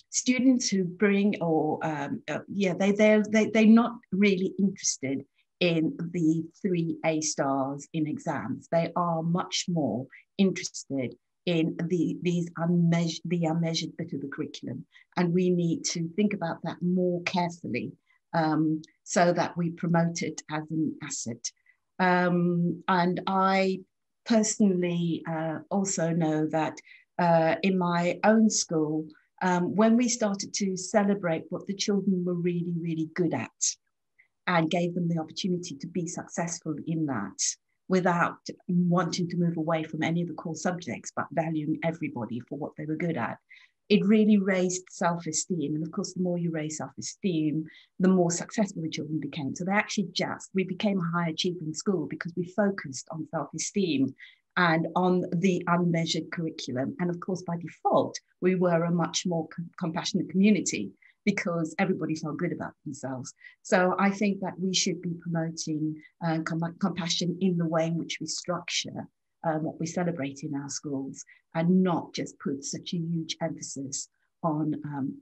students who bring, they're not really interested in the 3 A stars in exams. They are much more interested in the unmeasured bit of the curriculum. And we need to think about that more carefully so that we promote it as an asset. And I personally also know that in my own school, when we started to celebrate what the children were really, really good at and gave them the opportunity to be successful in that without wanting to move away from any of the core subjects, but valuing everybody for what they were good at, it really raised self-esteem. And of course, the more you raise self-esteem, the more successful the children became. So we became a high achieving school because we focused on self-esteem and on the unmeasured curriculum. And of course, by default, we were a much more compassionate community because everybody felt good about themselves. So I think that we should be promoting compassion in the way in which we structure what we celebrate in our schools, and not just put such a huge emphasis on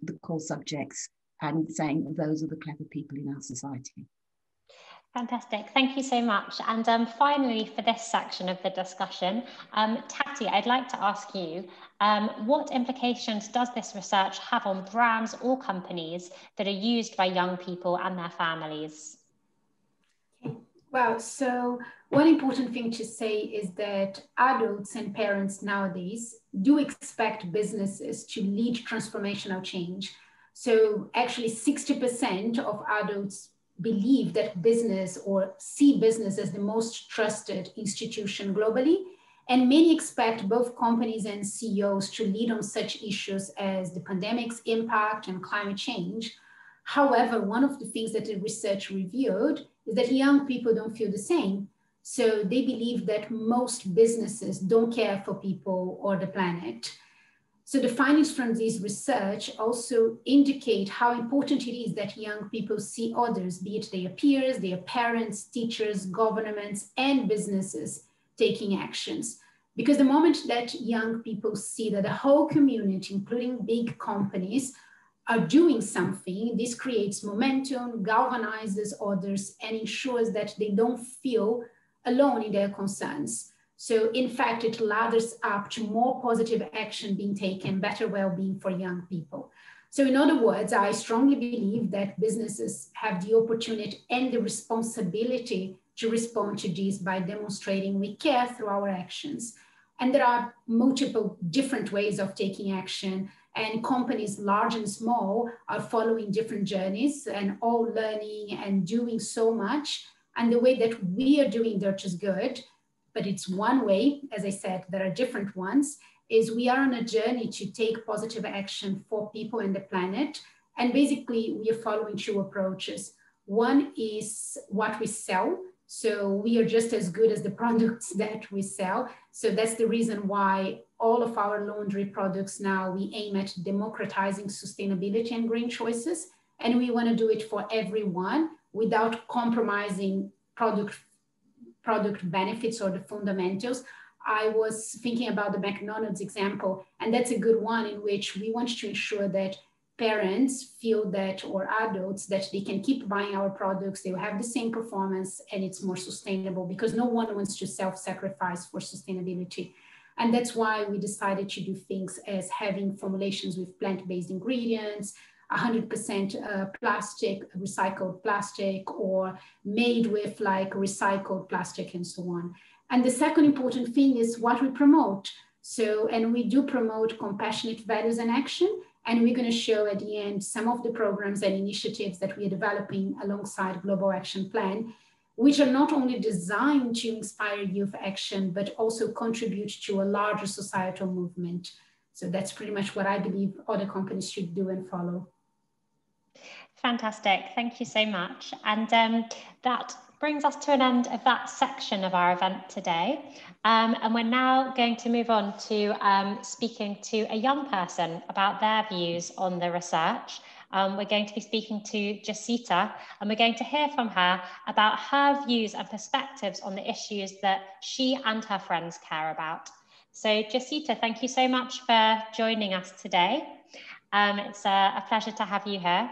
the core subjects and saying those are the clever people in our society. Fantastic, thank you so much. And finally, for this section of the discussion, Tati, I'd like to ask you, what implications does this research have on brands or companies that are used by young people and their families? Well, so one important thing to say is that adults and parents nowadays do expect businesses to lead transformational change. So actually 60% of adults believe that business or see business as the most trusted institution globally. And many expect both companies and CEOs to lead on such issues as the pandemic's impact and climate change. However, one of the things that the research revealed is that young people don't feel the same. So they believe that most businesses don't care for people or the planet. So the findings from this research also indicate how important it is that young people see others, be it their peers, their parents, teachers, governments, and businesses taking actions. Because the moment that young people see that the whole community, including big companies, are doing something, this creates momentum, galvanizes others, and ensures that they don't feel alone in their concerns. So in fact, it ladders up to more positive action being taken, better well-being for young people. So in other words, I strongly believe that businesses have the opportunity and the responsibility to respond to this by demonstrating we care through our actions. And there are multiple different ways of taking action, and companies large and small are following different journeys and all learning and doing so much. And the way that we are doing Dirt Is Good, but it's one way, as I said, there are different ones, is we are on a journey to take positive action for people and the planet. And basically we are following 2 approaches. One is what we sell. So we are just as good as the products that we sell. So that's the reason why all of our laundry products now, we aim at democratizing sustainability and green choices. And we want to do it for everyone without compromising product benefits or the fundamentals. I was thinking about the McDonald's example, and that's a good one in which we want to ensure that parents feel that, or adults, that they can keep buying our products, they will have the same performance, and it's more sustainable, because no one wants to self-sacrifice for sustainability. And that's why we decided to do things as having formulations with plant-based ingredients, 100% plastic, recycled plastic, or made with like recycled plastic and so on. And the second important thing is what we promote. So, and we do promote compassionate values and action. And we're going to show at the end some of the programs and initiatives that we are developing alongside Global Action Plan, which are not only designed to inspire youth action, but also contribute to a larger societal movement. So that's pretty much what I believe other companies should do and follow. Fantastic, thank you so much. And that brings us to an end of that section of our event today. And we're now going to move on to speaking to a young person about their views on the research. We're going to be speaking to Jacinta, and we're going to hear from her about her views and perspectives on the issues that she and her friends care about. So Jacinta, thank you so much for joining us today. It's a pleasure to have you here.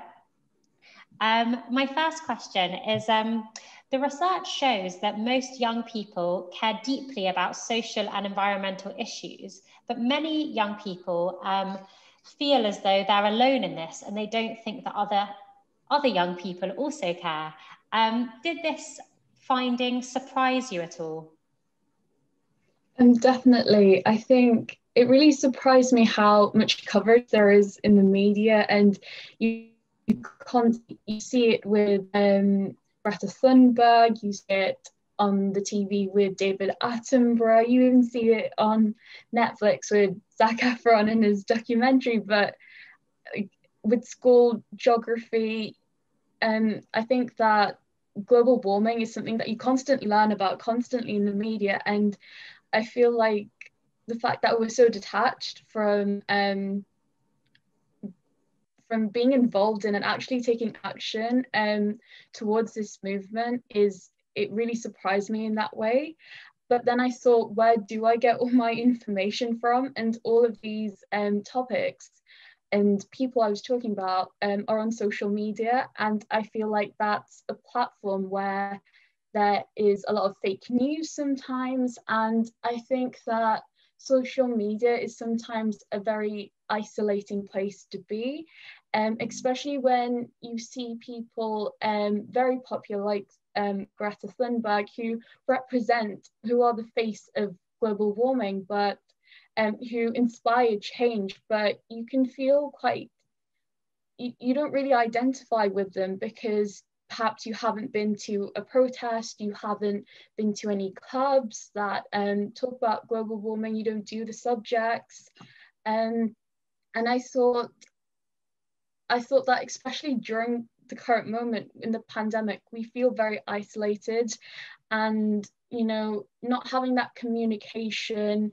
My first question is, the research shows that most young people care deeply about social and environmental issues, but many young people feel as though they're alone in this and they don't think that other young people also care. Did this finding surprise you at all? Definitely. I think it really surprised me how much coverage there is in the media, and you see it with Greta Thunberg, you see it on the TV with David Attenborough, you even see it on Netflix with Zac Efron in his documentary. But with school geography, I think that global warming is something that you constantly learn about, constantly in the media, and I feel like the fact that we're so detached from being involved in and actually taking action towards this movement it really surprised me in that way. But then I thought, where do I get all my information from? And all of these topics and people I was talking about are on social media, and I feel like that's a platform where there is a lot of fake news sometimes, and I think that social media is sometimes a very isolating place to be, especially when you see people very popular like Greta Thunberg, who are the face of global warming, but who inspire change, but you can feel you don't really identify with them because perhaps you haven't been to a protest, you haven't been to any clubs that talk about global warming, you don't do the subjects. And I thought that especially during the current moment in the pandemic, we feel very isolated, and not having that communication,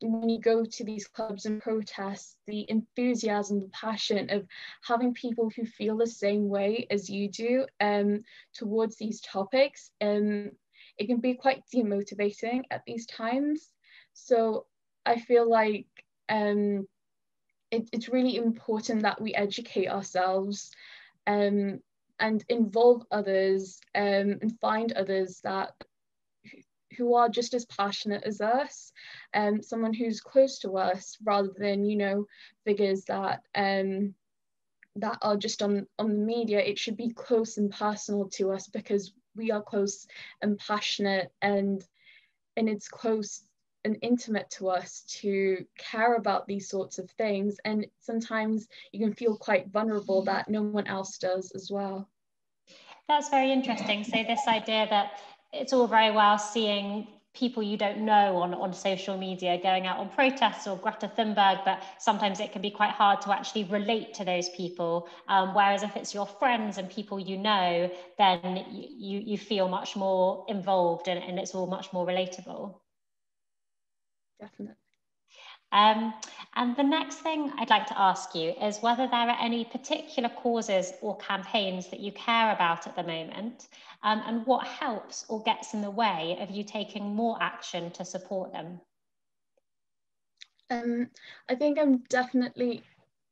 when you go to these clubs and protests, the enthusiasm, the passion of having people who feel the same way as you do towards these topics, it can be quite demotivating at these times. So I feel like it's really important that we educate ourselves and involve others and find others who are just as passionate as us, someone who's close to us, rather than figures that are just on the media. It should be close and personal to us because we are close and passionate, and it's close and intimate to us to care about these sorts of things. And sometimes you can feel quite vulnerable that no one else does as well. That's very interesting. So this idea that it's all very well seeing people you don't know on social media going out on protests or Greta Thunberg, but sometimes it can be quite hard to actually relate to those people. Whereas if it's your friends and people you know, then you feel much more involved and it's all much more relatable. Definitely. And the next thing I'd like to ask you is whether there are any particular causes or campaigns that you care about at the moment, and what helps or gets in the way of you taking more action to support them. I think I'm definitely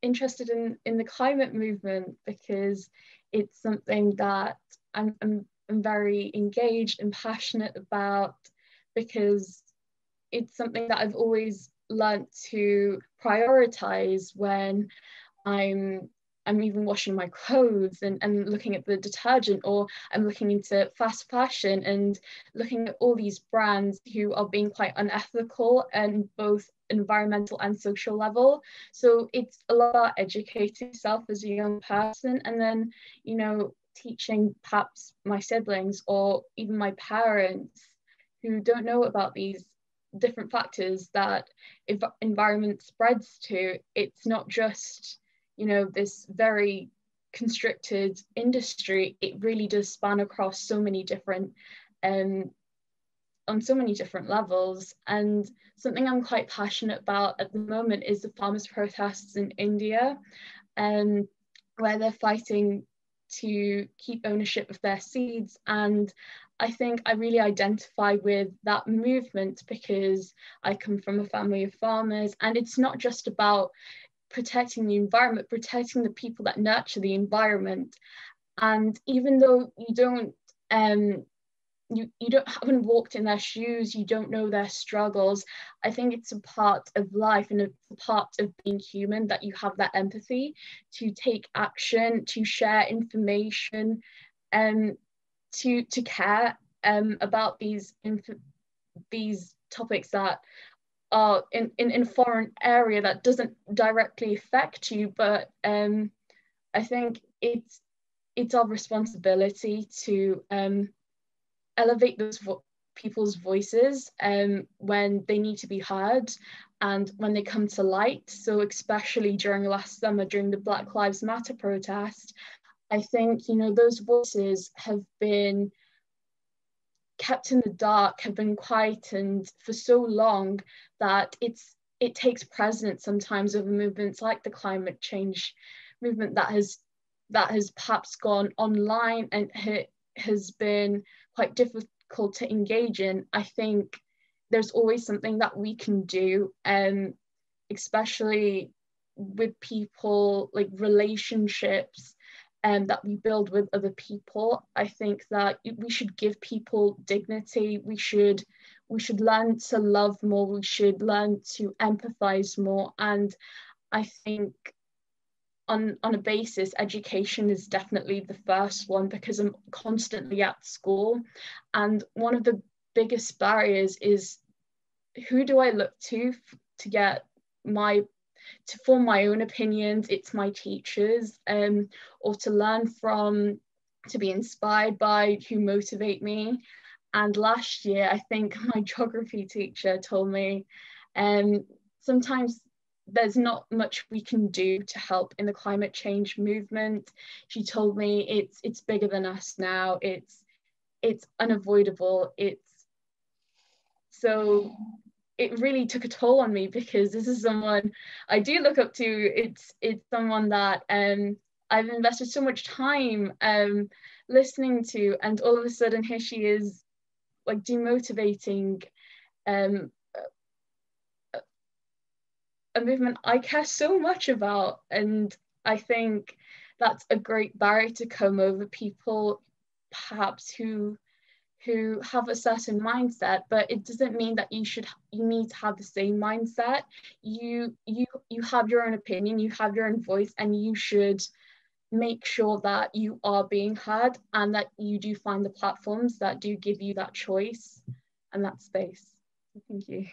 interested in the climate movement because it's something that I'm very engaged and passionate about, because it's something that I've always learnt to prioritize when I'm even washing my clothes and looking at the detergent, or I'm looking into fast fashion and looking at all these brands who are being quite unethical and both environmental and social level. So it's a lot about educating yourself as a young person, and then teaching perhaps my siblings or even my parents who don't know about these different factors that environment spreads to. It's not just this very constricted industry, it really does span across so many different on so many different levels. And something I'm quite passionate about at the moment is the farmers' protests in India, where they're fighting to keep ownership of their seeds. And I think I really identify with that movement because I come from a family of farmers, and it's not just about protecting the environment, protecting the people that nurture the environment. And even though you don't haven't walked in their shoes, you don't know their struggles, I think it's a part of life and a part of being human that you have that empathy to take action, to share information, and to care about these topics that are in a foreign area that doesn't directly affect you, but I think it's our responsibility to elevate those people's voices when they need to be heard and when they come to light. So especially during last summer, during the Black Lives Matter protest, I think, you know, those voices have been kept in the dark, have been quietened for so long that it takes precedence sometimes over movements like the climate change movement that has perhaps gone online and has been quite difficult to engage in. I think there's always something that we can do, especially with people, like relationships that we build with other people. I think that we should give people dignity. We should learn to love more. We should learn to empathize more. And I think on a basis, education is definitely the first one, because I'm constantly at school. And one of the biggest barriers is, who do I look to get to form my own opinions? It's my teachers, or to learn from, to be inspired by, who motivate me. And last year, I think my geography teacher told me, sometimes there's not much we can do to help in the climate change movement. She told me it's bigger than us now. It's unavoidable. So it really took a toll on me, because this is someone I do look up to. It's someone that I've invested so much time listening to, and all of a sudden here she is, like, demotivating a movement I care so much about. And I think that's a great barrier to come over, people perhaps who have a certain mindset, but it doesn't mean that you need to have the same mindset. You have your own opinion, you have your own voice, and you should make sure that you are being heard, and that you do find the platforms that do give you that choice and that space. Thank you.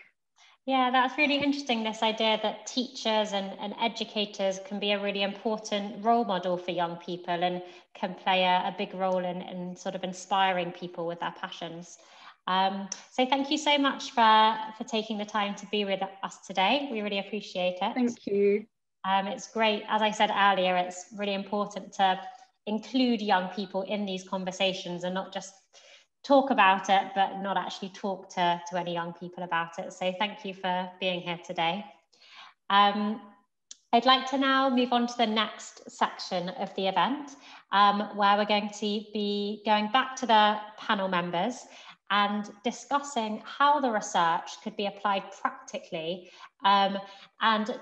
Yeah, that's really interesting, this idea that teachers and educators can be a really important role model for young people and can play a big role in sort of inspiring people with their passions. So thank you so much for taking the time to be with us today. We really appreciate it. Thank you. It's great. As I said earlier, it's really important to include young people in these conversations and not just talk about it, but not actually talk to any young people about it. So thank you for being here today. I'd like to now move on to the next section of the event, where we're going to be going back to the panel members and discussing how the research could be applied practically, and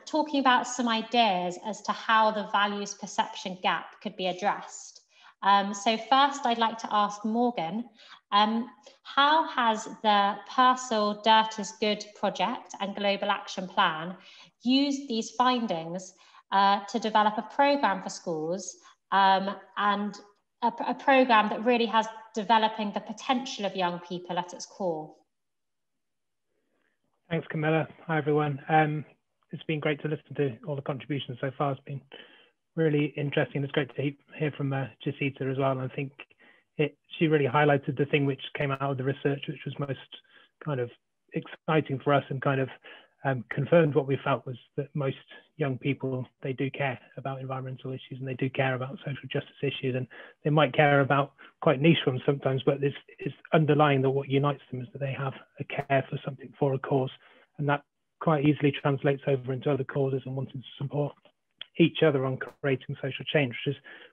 talking about some ideas as to how the values perception gap could be addressed. So first, I'd like to ask Morgan, how has the Persil Dirt Is Good project and Global Action Plan used these findings to develop a programme for schools, and a programme that really has developing the potential of young people at its core? Thanks, Camilla. Hi, everyone. It's been great to listen to all the contributions so far. It's been really interesting. It's great to hear from Jacita as well. I think she really highlighted the thing which came out of the research, which was most kind of exciting for us and kind of confirmed what we felt was that most young people, they do care about environmental issues and they do care about social justice issues, and they might care about quite niche ones sometimes, but it's underlying that what unites them is that they have a care for something, for a cause, and that quite easily translates over into other causes and wanting to support each other on creating social change,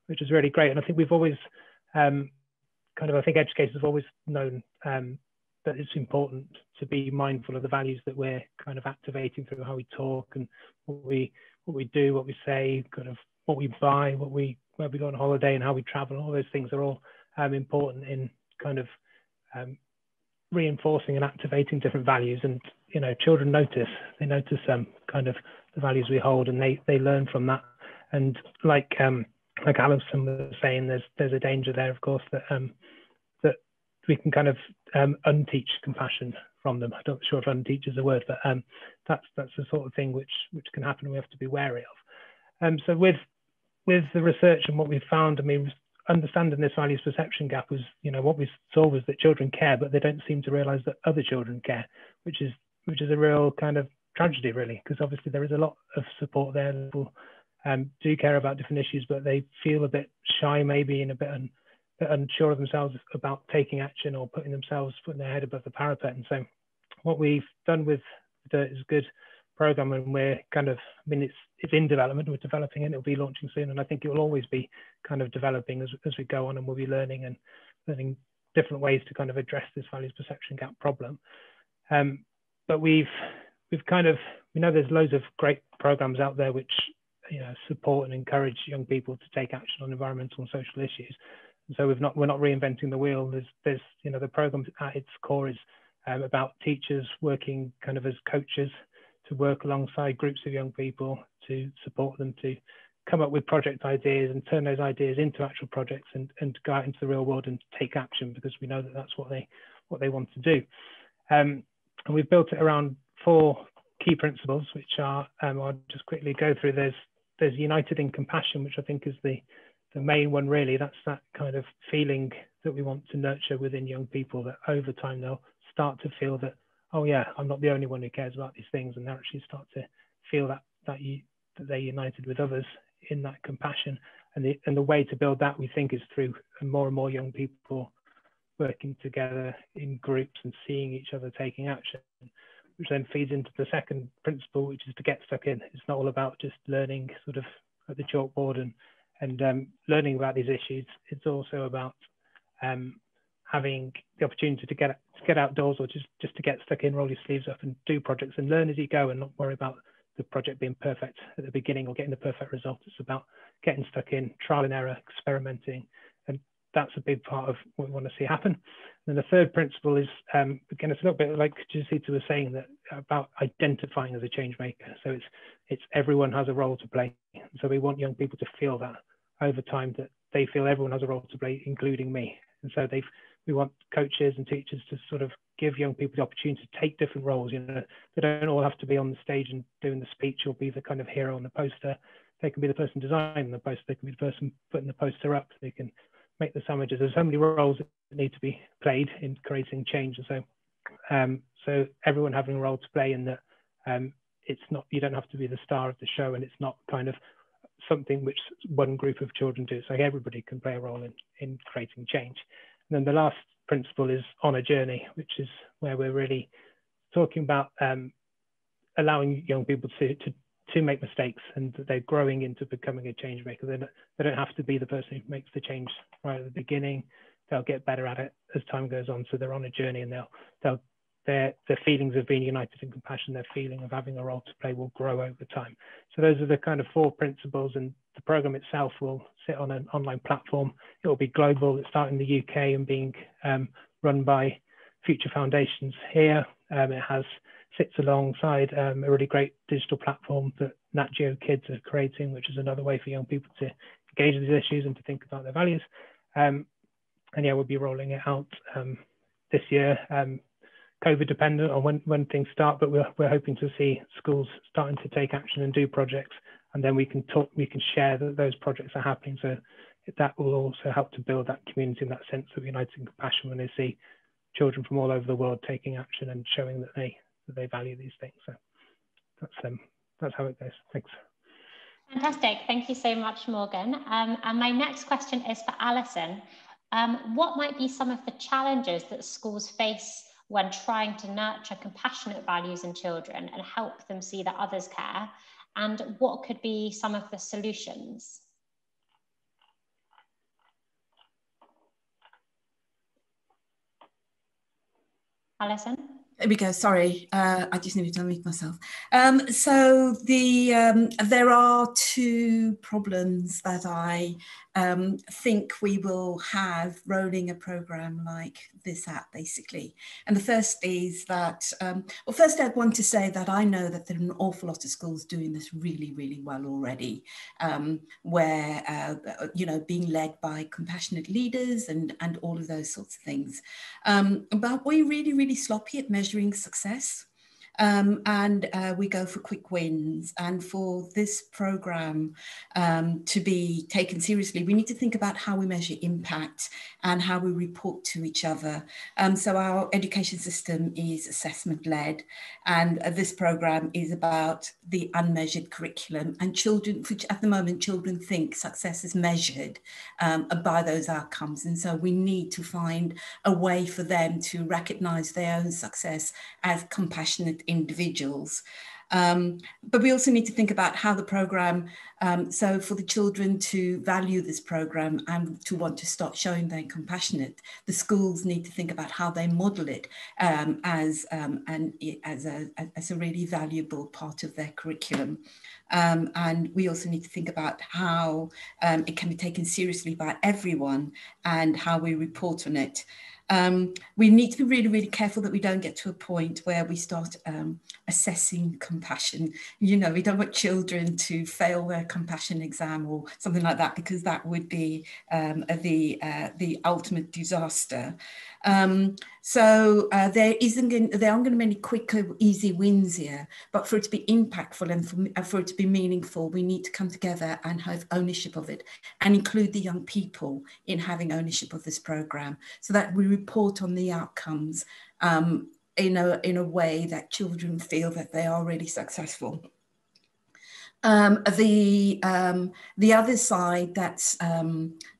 which is really great. And I think we've always I think educators have always known that it's important to be mindful of the values that we're kind of activating through how we talk and what we do, what we say, kind of what we buy, where we go on holiday and how we travel. All those things are all important in kind of reinforcing and activating different values. And children notice kind of the values we hold, and they learn from that. And like Alison was saying, there's a danger there, of course, that we can kind of unteach compassion from them. I'm not sure if unteach is a word, but that's the sort of thing which can happen, and we have to be wary of. So with the research and what we found, I mean, understanding this values perception gap was, what we saw was that children care, but they don't seem to realise that other children care, which is a real kind of tragedy, really, because obviously there is a lot of support there. People do care about different issues, but they feel a bit shy, maybe, and a bit unsure of themselves about taking action or putting their head above the parapet. And so what we've done with the Dirt Is Good program, and we're kind of, it's in development, we're developing it, it'll be launching soon, and I think it will always be kind of developing as we go on, and we'll be learning different ways to kind of address this values perception gap problem. But we've kind of, we know there's loads of great programs out there which support and encourage young people to take action on environmental and social issues. And so we're not reinventing the wheel. There's the program at its core is about teachers working kind of as coaches to work alongside groups of young people to support them to come up with project ideas and turn those ideas into actual projects and go out into the real world and take action, because we know that that's what they want to do. And we've built it around 4 key principles, which are, I'll just quickly go through. There's united in compassion, which I think is the main one, really. That's that kind of feeling that we want to nurture within young people, that over time they'll start to feel that, oh yeah, I'm not the only one who cares about these things, and they actually start to feel that they're united with others in that compassion. And the way to build that, we think, is through more and more young people working together in groups and seeing each other taking action, which then feeds into the second principle, which is to get stuck in. It's not all about just learning sort of at the chalkboard and learning about these issues. It's also about having the opportunity to get outdoors, or just to get stuck in, roll your sleeves up and do projects and learn as you go, and not worry about the project being perfect at the beginning or getting the perfect result. It's about getting stuck in, trial and error, experimenting, and that's a big part of what we want to see happen. And the third principle is, again, it's a little bit like Jacinta was saying, that about identifying as a change maker. So it's everyone has a role to play. So we want young people to feel that over time, that they feel everyone has a role to play, including me. And so we want coaches and teachers to sort of give young people the opportunity to take different roles. They don't all have to be on the stage and doing the speech or be the kind of hero on the poster. They can be the person designing the poster. They can be the person putting the poster up. They can make the sandwiches. There's so many roles that need to be played in creating change. And so everyone having a role to play in that, it's not, you don't have to be the star of the show, and it's not kind of something which one group of children do. So everybody can play a role in creating change. And then the last principle is on a journey, which is where we're really talking about allowing young people to make mistakes, and that they're growing into becoming a change maker. They don't have to be the person who makes the change right at the beginning. They'll get better at it as time goes on. So they're on a journey, and their feelings of being united in compassion, their feeling of having a role to play, will grow over time. So those are the kind of 4 principles, and the program itself will sit on an online platform. It will be global. It's starting in the UK and being run by Future Foundations here. It sits alongside a really great digital platform that Nat Geo Kids are creating, which is another way for young people to engage with these issues and to think about their values. And yeah, we'll be rolling it out this year. COVID dependent on when things start, but we're hoping to see schools starting to take action and do projects, and then we can share that those projects are happening. So that will also help to build that community and that sense of united in compassion when they see children from all over the world taking action and showing that they value these things. So that's how it goes. Thanks. Fantastic. Thank you so much, Morgan. And my next question is for Alison. What might be some of the challenges that schools face when trying to nurture compassionate values in children and help them see that others care? And what could be some of the solutions? Alison? There we go. Sorry, I just needed to unmute myself. So there are two problems that I think we will have rolling a program like this out, basically. And the first is that, well, first I want to say that I know that there are an awful lot of schools doing this really, really well already, where, you know, being led by compassionate leaders and all of those sorts of things. But we're really, really sloppy at measuring success, and we go for quick wins. And for this program to be taken seriously, we need to think about how we measure impact and how we report to each other. So our education system is assessment led, and this program is about the unmeasured curriculum, and children, which at the moment children think success is measured by those outcomes. And so we need to find a way for them to recognize their own success as compassionate individuals. But we also need to think about how the program, so for the children to value this program and to want to start showing they're compassionate, the schools need to think about how they model it as a really valuable part of their curriculum. And we also need to think about how it can be taken seriously by everyone and how we report on it. We need to be really, really careful that we don't get to a point where we start assessing compassion. You know, we don't want children to fail their compassion exam or something like that, because that would be the ultimate disaster. So there aren't going to be any quick, easy wins here, but for it to be impactful and for it to be meaningful, we need to come together and have ownership of it and include the young people in having ownership of this program, so that we report on the outcomes in a way that children feel that they are really successful. The other side that's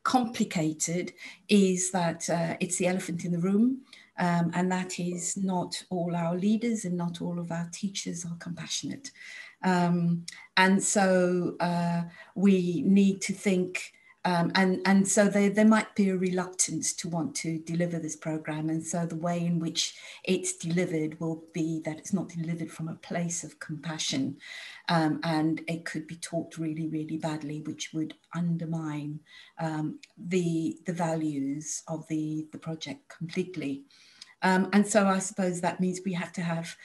complicated is that it's the elephant in the room, and that is not all our leaders and not all of our teachers are compassionate. And so we need to think, and so there might be a reluctance to want to deliver this program. And so the way in which it's delivered will be that it's not delivered from a place of compassion. And it could be taught really, really badly, which would undermine the values of the project completely. And so I suppose that means we have to have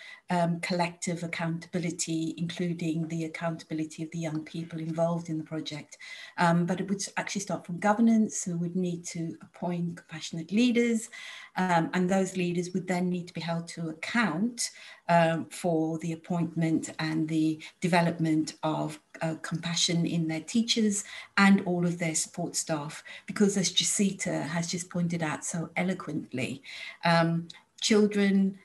collective accountability, including the accountability of the young people involved in the project. But it would actually start from governance, who would need to appoint compassionate leaders, and those leaders would then need to be held to account for the appointment and the development of compassion in their teachers and all of their support staff. Because as Jacita has just pointed out so eloquently, children,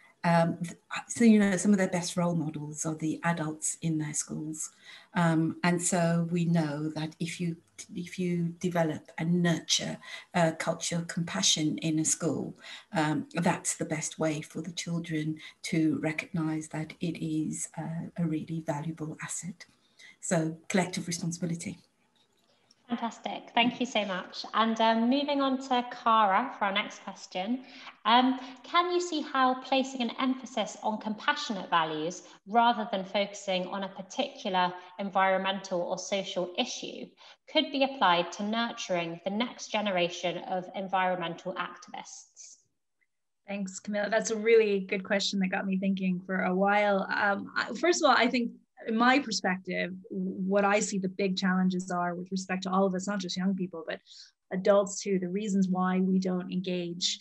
so you know, some of their best role models are the adults in their schools. And so we know that if you develop and nurture a culture of compassion in a school, that's the best way for the children to recognise that it is a really valuable asset. So collective responsibility. Fantastic, thank you so much. And moving on to Cara for our next question. Can you see how placing an emphasis on compassionate values rather than focusing on a particular environmental or social issue could be applied to nurturing the next generation of environmental activists? Thanks, Camilla. That's a really good question that got me thinking for a while. First of all, I think, in my perspective, what I see the big challenges are with respect to all of us, not just young people, but adults too, the reasons why we don't engage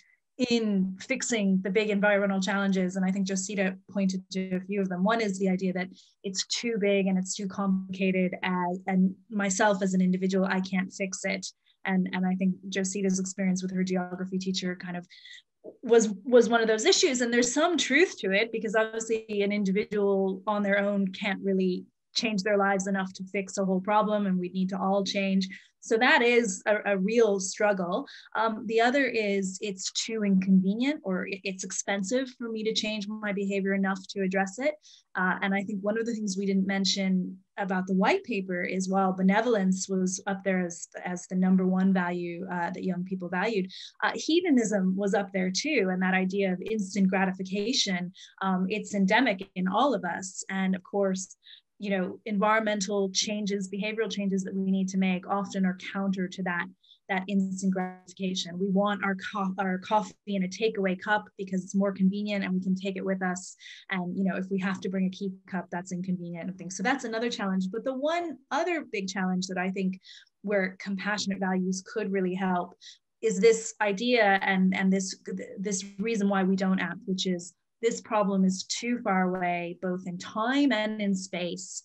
in fixing the big environmental challenges. And I think Josita pointed to a few of them. One is the idea that it's too big and it's too complicated, and myself as an individual, I can't fix it. And I think Josita's experience with her geography teacher kind of was one of those issues. And there's some truth to it, because obviously an individual on their own can't really change their lives enough to fix a whole problem, and we need to all change. So that is a real struggle. The other is it's too inconvenient, or it's expensive for me to change my behavior enough to address it. And I think one of the things we didn't mention about the white paper is, while benevolence was up there as the #1 value that young people valued, hedonism was up there too. And that idea of instant gratification, it's endemic in all of us. And of course, you know, environmental changes, behavioral changes that we need to make often are counter to that instant gratification. We want our coffee in a takeaway cup because it's more convenient and we can take it with us. And, you know, if we have to bring a keep cup, that's inconvenient and things. So that's another challenge. But the one other big challenge that I think where compassionate values could really help is this idea and this reason why we don't act, which is this problem is too far away, both in time and in space,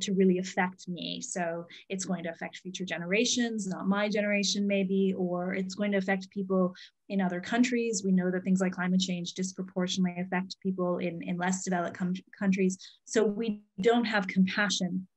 to really affect me. So it's going to affect future generations, not my generation maybe, or it's going to affect people in other countries. We know that things like climate change disproportionately affect people in less developed countries. So we don't have compassion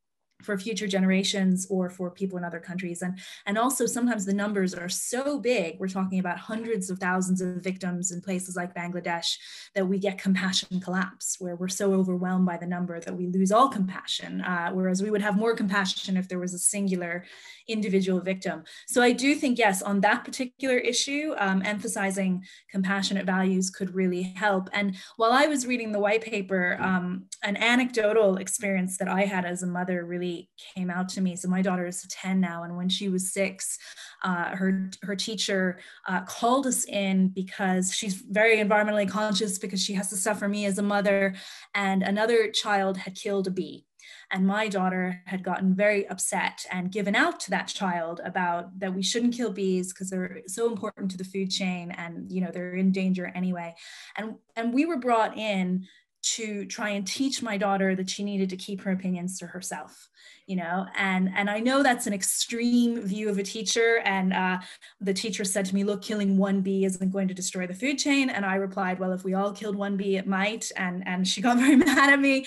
for future generations or for people in other countries. And also sometimes the numbers are so big, we're talking about hundreds of thousands of victims in places like Bangladesh, that we get compassion collapse, where we're so overwhelmed by the number that we lose all compassion, whereas we would have more compassion if there was a singular individual victim. So I do think, yes, on that particular issue, emphasizing compassionate values could really help. And while I was reading the white paper, an anecdotal experience that I had as a mother really came out to me. So my daughter is 10 now, and when she was 6, her teacher called us in because she's very environmentally conscious, because she has to suffer me as a mother, and another child had killed a bee. And my daughter had gotten very upset and given out to that child about that we shouldn't kill bees because they're so important to the food chain, and you know they're in danger anyway. And we were brought in to try and teach my daughter that she needed to keep her opinions to herself, you know, and I know that's an extreme view of a teacher. And the teacher said to me, look, killing one bee isn't going to destroy the food chain. And I replied, well, if we all killed one bee, it might. And she got very mad at me.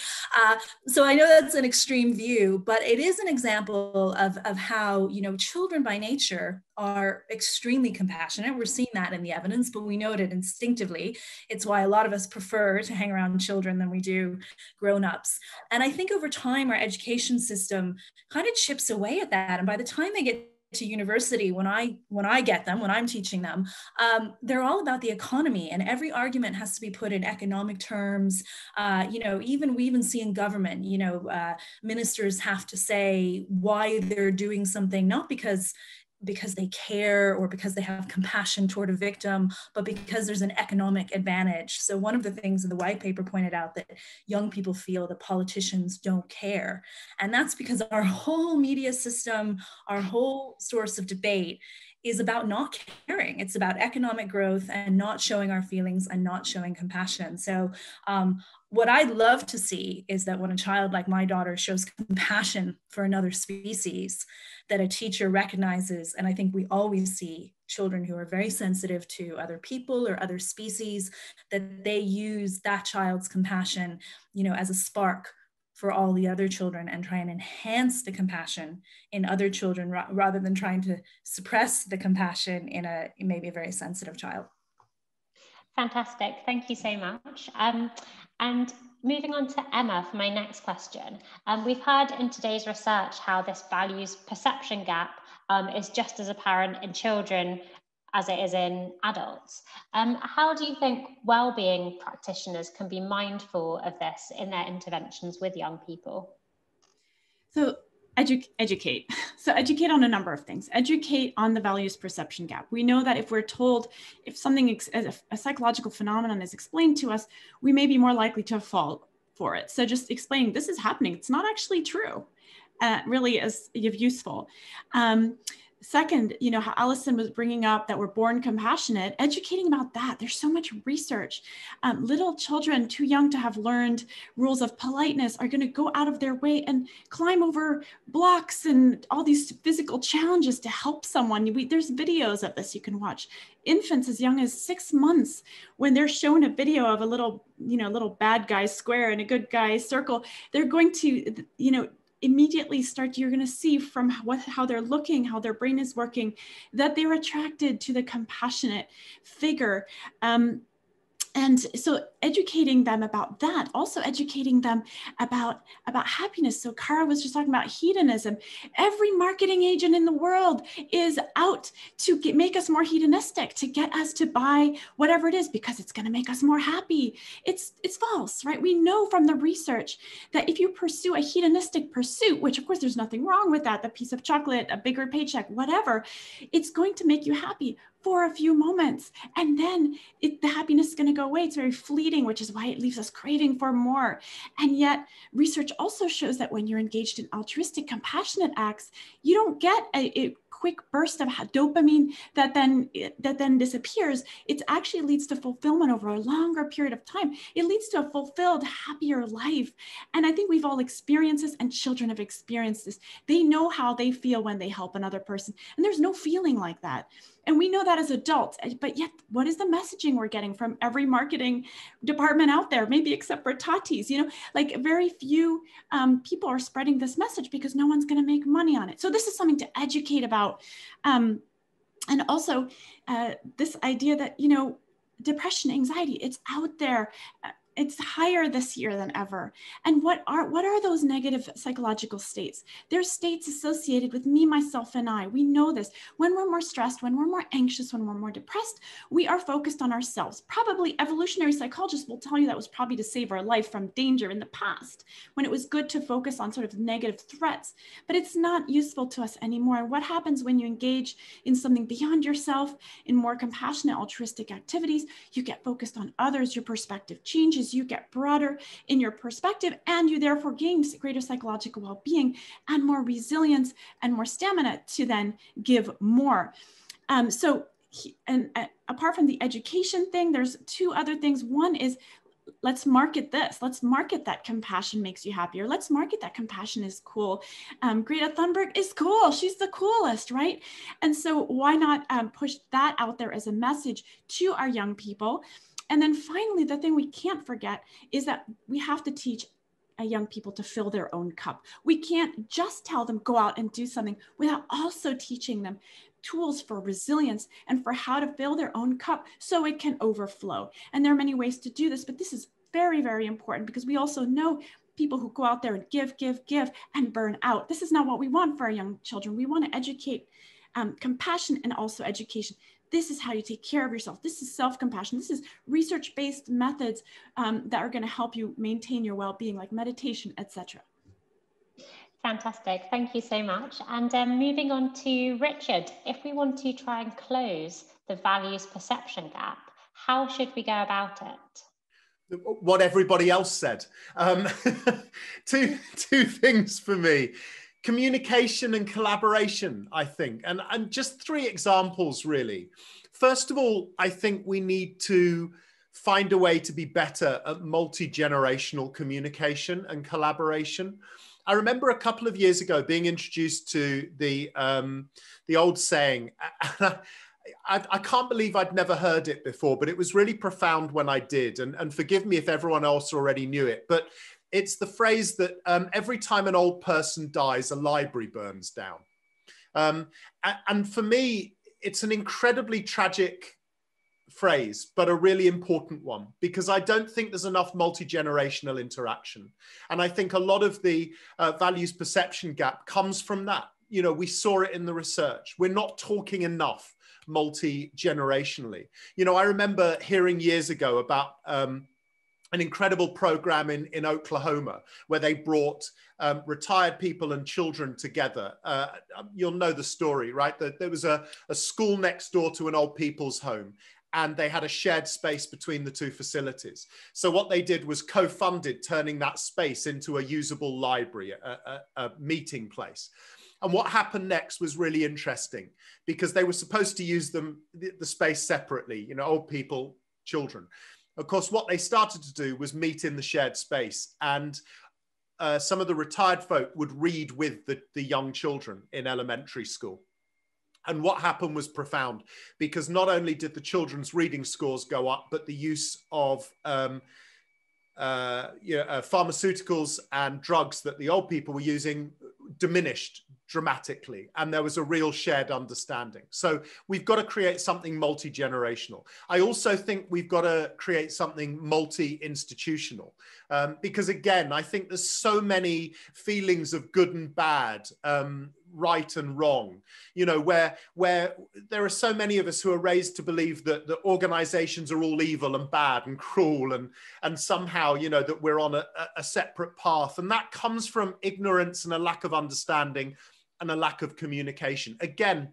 So I know that's an extreme view, but it is an example of how, you know, children by nature are extremely compassionate. We're seeing that in the evidence, but we know it instinctively. It's why a lot of us prefer to hang around children than we do grown-ups. And I think over time, our education system kind of chips away at that. And by the time they get to university, when I get them, when I'm teaching them, they're all about the economy, and every argument has to be put in economic terms. You know, we even see in government, you know, ministers have to say why they're doing something, not because they care or because they have compassion toward a victim, but because there's an economic advantage. So one of the things in the white paper pointed out that young people feel that politicians don't care. And that's because our whole media system, our whole source of debate is about not caring. It's about economic growth and not showing our feelings and not showing compassion. So what I'd love to see is that when a child like my daughter shows compassion for another species, that a teacher recognizes, and I think we always see children who are very sensitive to other people or other species, that they use that child's compassion, you know, as a spark for all the other children and try and enhance the compassion in other children rather than trying to suppress the compassion in maybe a very sensitive child. Fantastic, thank you so much. And moving on to Emma for my next question. We've heard in today's research how this values perception gap is just as apparent in children as it is in adults. How do you think well-being practitioners can be mindful of this in their interventions with young people? So educate. So educate on a number of things. Educate on the values perception gap. We know that if we're told, if something, a psychological phenomenon is explained to us, we may be more likely to fall for it. So just explaining this is happening, it's not actually true, really is useful. Second, you know, how Alison was bringing up that we're born compassionate, educating about that. There's so much research. Little children too young to have learned rules of politeness are going to go out of their way and climb over blocks and all these physical challenges to help someone. There's videos of this you can watch. Infants as young as 6 months, when they're shown a video of a little, you know, little bad guy square and a good guy circle, they're going to, you know, immediately you're going to see from how they're looking, how their brain is working, that they're attracted to the compassionate figure. And so educating them about that, also educating them about happiness. So Cara was just talking about hedonism. Every marketing agent in the world is out to make us more hedonistic, to get us to buy whatever it is because it's going to make us more happy. It's false, right? We know from the research that if you pursue a hedonistic pursuit, which of course there's nothing wrong with that, the piece of chocolate, a bigger paycheck, whatever, it's going to make you happy for a few moments. And then the happiness is going to go away. It's very fleeting, which is why it leaves us craving for more. And yet research also shows that when you're engaged in altruistic, compassionate acts, you don't get a quick burst of dopamine that then disappears. It actually leads to fulfillment over a longer period of time. It leads to a fulfilled, happier life. And I think we've all experienced this, and children have experienced this. They know how they feel when they help another person. And there's no feeling like that. And we know that as adults, but yet what is the messaging we're getting from every marketing department out there, maybe except for Tati's, you know, like very few people are spreading this message because no one's going to make money on it. So this is something to educate about. And also this idea that, you know, depression, anxiety, it's out there. It's higher this year than ever. And what are those negative psychological states? There's states associated with me, myself, and I. We know this. When we're more stressed, when we're more anxious, when we're more depressed, we are focused on ourselves. Probably evolutionary psychologists will tell you that was probably to save our life from danger in the past, when it was good to focus on sort of negative threats. But it's not useful to us anymore. What happens when you engage in something beyond yourself, in more compassionate, altruistic activities? You get focused on others, your perspective changes, you get broader in your perspective, and you therefore gain greater psychological well-being and more resilience and more stamina to then give more. Apart from the education thing, there's two other things. One is, let's market this. Let's market that compassion makes you happier. Let's market that compassion is cool. Greta Thunberg is cool. She's the coolest, right? And so why not push that out there as a message to our young people? And then finally, the thing we can't forget is that we have to teach young people to fill their own cup. We can't just tell them go out and do something without also teaching them tools for resilience and for how to fill their own cup so it can overflow. And there are many ways to do this, but this is very, very important because we also know people who go out there and give and burn out. This is not what we want for our young children. We want to educate compassion and also education. This is how you take care of yourself. This is self-compassion. This is research-based methods that are going to help you maintain your well-being, like meditation, etc. Fantastic. Thank you so much. And moving on to Richard, if we want to try and close the values perception gap, how should we go about it? What everybody else said. Two things for me. Communication and collaboration, I think, and just three examples really. First of all, I think we need to find a way to be better at multi-generational communication and collaboration. I remember a couple of years ago being introduced to the old saying. I can't believe I'd never heard it before, but it was really profound when I did. And forgive me if everyone else already knew it, but it's the phrase that every time an old person dies, a library burns down. And for me, it's an incredibly tragic phrase, but a really important one, because I don't think there's enough multi-generational interaction. And I think a lot of the values perception gap comes from that. You know, we saw it in the research. We're not talking enough multi-generationally. You know, I remember hearing years ago about an incredible program in Oklahoma where they brought retired people and children together. You'll know the story, right? There was a school next door to an old people's home, and they had a shared space between the two facilities. So what they did was co-funded turning that space into a usable library, a meeting place. And what happened next was really interesting, because they were supposed to use the space separately, you know, old people, children. Of course, what they started to do was meet in the shared space, and some of the retired folk would read with the young children in elementary school. And what happened was profound, because not only did the children's reading scores go up, but the use of pharmaceuticals and drugs that the old people were using diminished dramatically, and there was a real shared understanding. So we've got to create something multi-generational. I also think we've got to create something multi-institutional, because again, I think there's so many feelings of good and bad, right and wrong, you know, where there are so many of us who are raised to believe that the organizations are all evil and bad and cruel, and somehow, you know, that we're on a separate path. And that comes from ignorance and a lack of understanding and a lack of communication. Again,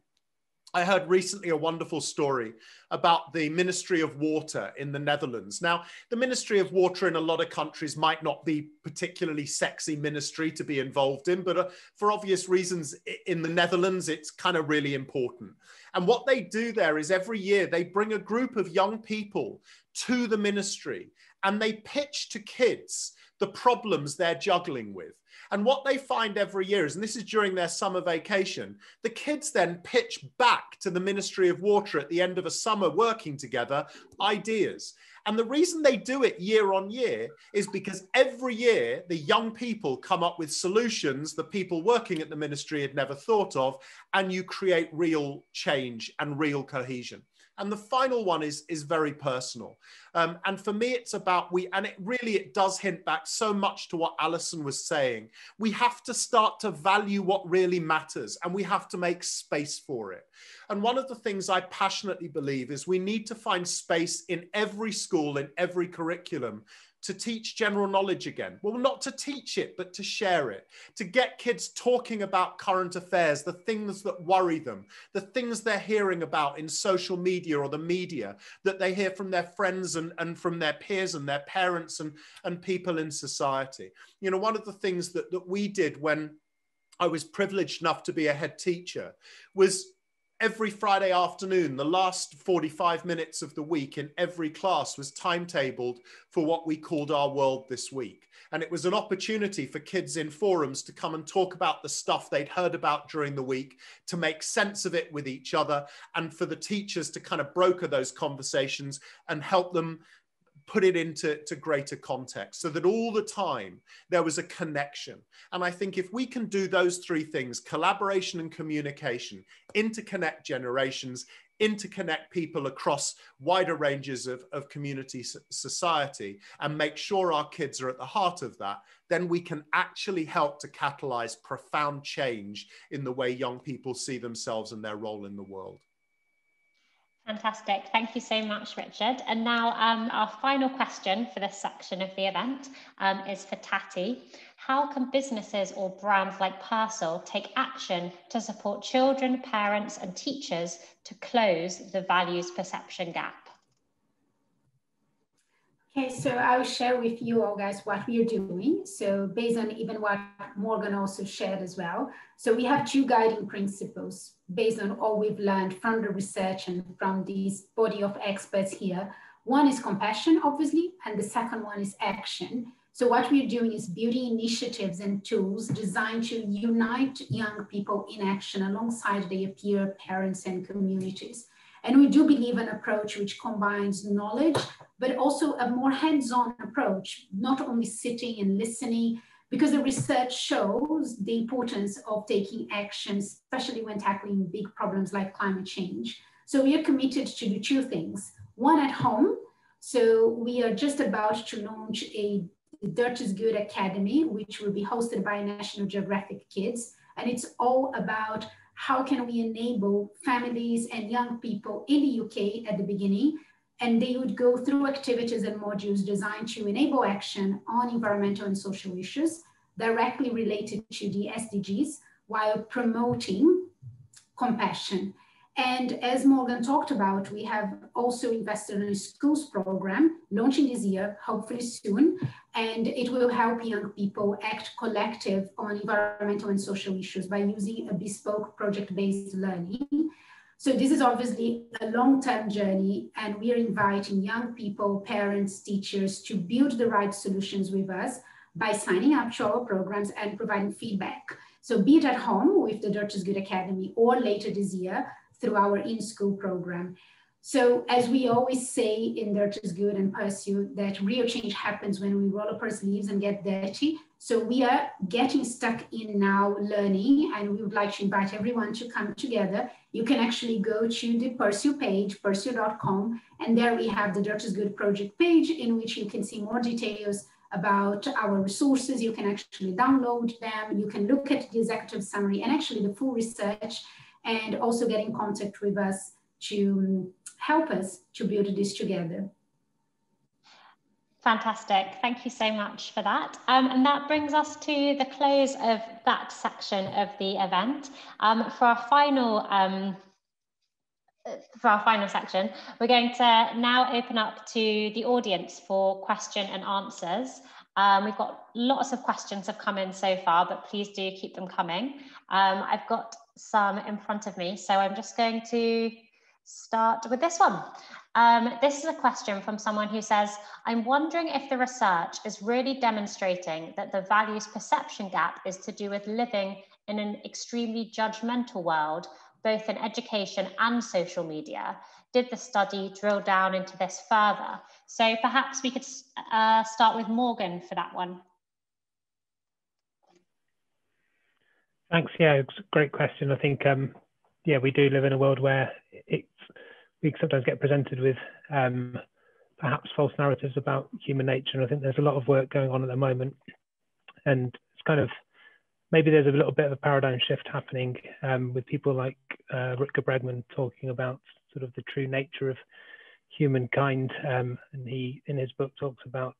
I heard recently a wonderful story about the Ministry of Water in the Netherlands. Now, the Ministry of Water in a lot of countries might not be particularly sexy ministry to be involved in, but for obvious reasons in the Netherlands, it's kind of really important. And what they do there is every year they bring a group of young people to the ministry, and they pitch to kids the problems they're juggling with. And what they find every year is, and this is during their summer vacation, the kids then pitch back to the Ministry of Water at the end of a summer working together ideas. And the reason they do it year on year is because every year the young people come up with solutions that people working at the ministry had never thought of, and you create real change and real cohesion. And the final one is very personal. And for me, it's about it does hint back so much to what Alison was saying. We have to start to value what really matters, and we have to make space for it. And one of the things I passionately believe is we need to find space in every school, in every curriculum, to teach general knowledge again. Well, not to teach it, but to share it, to get kids talking about current affairs, the things that worry them, the things they're hearing about in social media or the media that they hear from their friends and from their peers and their parents and people in society. You know, one of the things that we did when I was privileged enough to be a head teacher was every Friday afternoon, the last 45 minutes of the week in every class was timetabled for what we called Our World This Week. And it was an opportunity for kids in forums to come and talk about the stuff they'd heard about during the week, to make sense of it with each other, and for the teachers to kind of broker those conversations and help them put it into greater context, so that all the time there was a connection. And I think if we can do those three things, collaboration and communication, interconnect generations, interconnect people across wider ranges of community society, and make sure our kids are at the heart of that, then we can actually help to catalyze profound change in the way young people see themselves and their role in the world. Fantastic. Thank you so much, Richard. And now our final question for this section of the event is for Tati. How can businesses or brands like Persil take action to support children, parents and teachers to close the values perception gap? Okay, so I will share with you all guys what we are doing. So based on even what Morgan also shared as well. So we have two guiding principles based on all we've learned from the research and from this body of experts here. One is compassion, obviously, and the second one is action. So what we're doing is building initiatives and tools designed to unite young people in action alongside their peer parents and communities. And we do believe an approach which combines knowledge, but also a more hands-on approach, not only sitting and listening, because the research shows the importance of taking action, especially when tackling big problems like climate change. So we are committed to do two things. One, at home. So we are just about to launch a Dirt Is Good Academy, which will be hosted by National Geographic Kids. And it's all about how can we enable families and young people in the UK at the beginning, and they would go through activities and modules designed to enable action on environmental and social issues directly related to the SDGs while promoting compassion. And as Morgan talked about, we have also invested in a schools program launching this year, hopefully soon, and it will help young people act collective on environmental and social issues by using a bespoke project-based learning. So this is obviously a long-term journey, and we are inviting young people, parents, teachers to build the right solutions with us by signing up to our programs and providing feedback. So be it at home with the Dirt Is Good Academy or later this year through our in-school program. So as we always say in Dirt Is Good and Persil, that real change happens when we roll up our sleeves and get dirty. So we are getting stuck in now learning, and we would like to invite everyone to come together. You can actually go to the Persil page, persil.com, and there we have the Dirt Is Good project page in which you can see more details about our resources. You can actually download them. You can look at the executive summary and actually the full research, and also get in contact with us to help us to build this together. Fantastic. Thank you so much for that. And that brings us to the close of that section of the event. For our final section, we're going to now open up to the audience for question and answers. We've got lots of questions have come in so far, but please do keep them coming. I've got some in front of me, so I'm just going to start with this one. This is a question from someone who says, I'm wondering if the research is really demonstrating that the values perception gap is to do with living in an extremely judgmental world, both in education and social media. Did the study drill down into this further? So perhaps we could start with Morgan for that one. Thanks. Yeah, it's a great question. I think, yeah, we do live in a world where we sometimes get presented with perhaps false narratives about human nature. And I think there's a lot of work going on at the moment. And it's kind of, maybe there's a little bit of a paradigm shift happening with people like Rutger Bregman talking about sort of the true nature of humankind. And he, in his book, talks about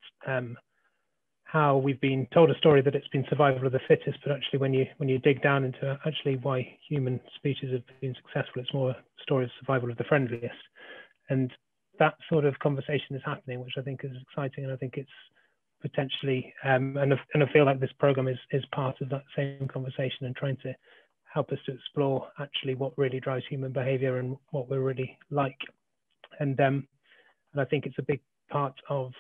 how we've been told a story that it's been survival of the fittest, but actually when you dig down into actually why human species have been successful, it's more a story of survival of the friendliest. And that sort of conversation is happening, which I think is exciting, and I think it's potentially, and I feel like this program is part of that same conversation and trying to help us to explore actually what really drives human behavior and what we're really like. And I think it's a big part of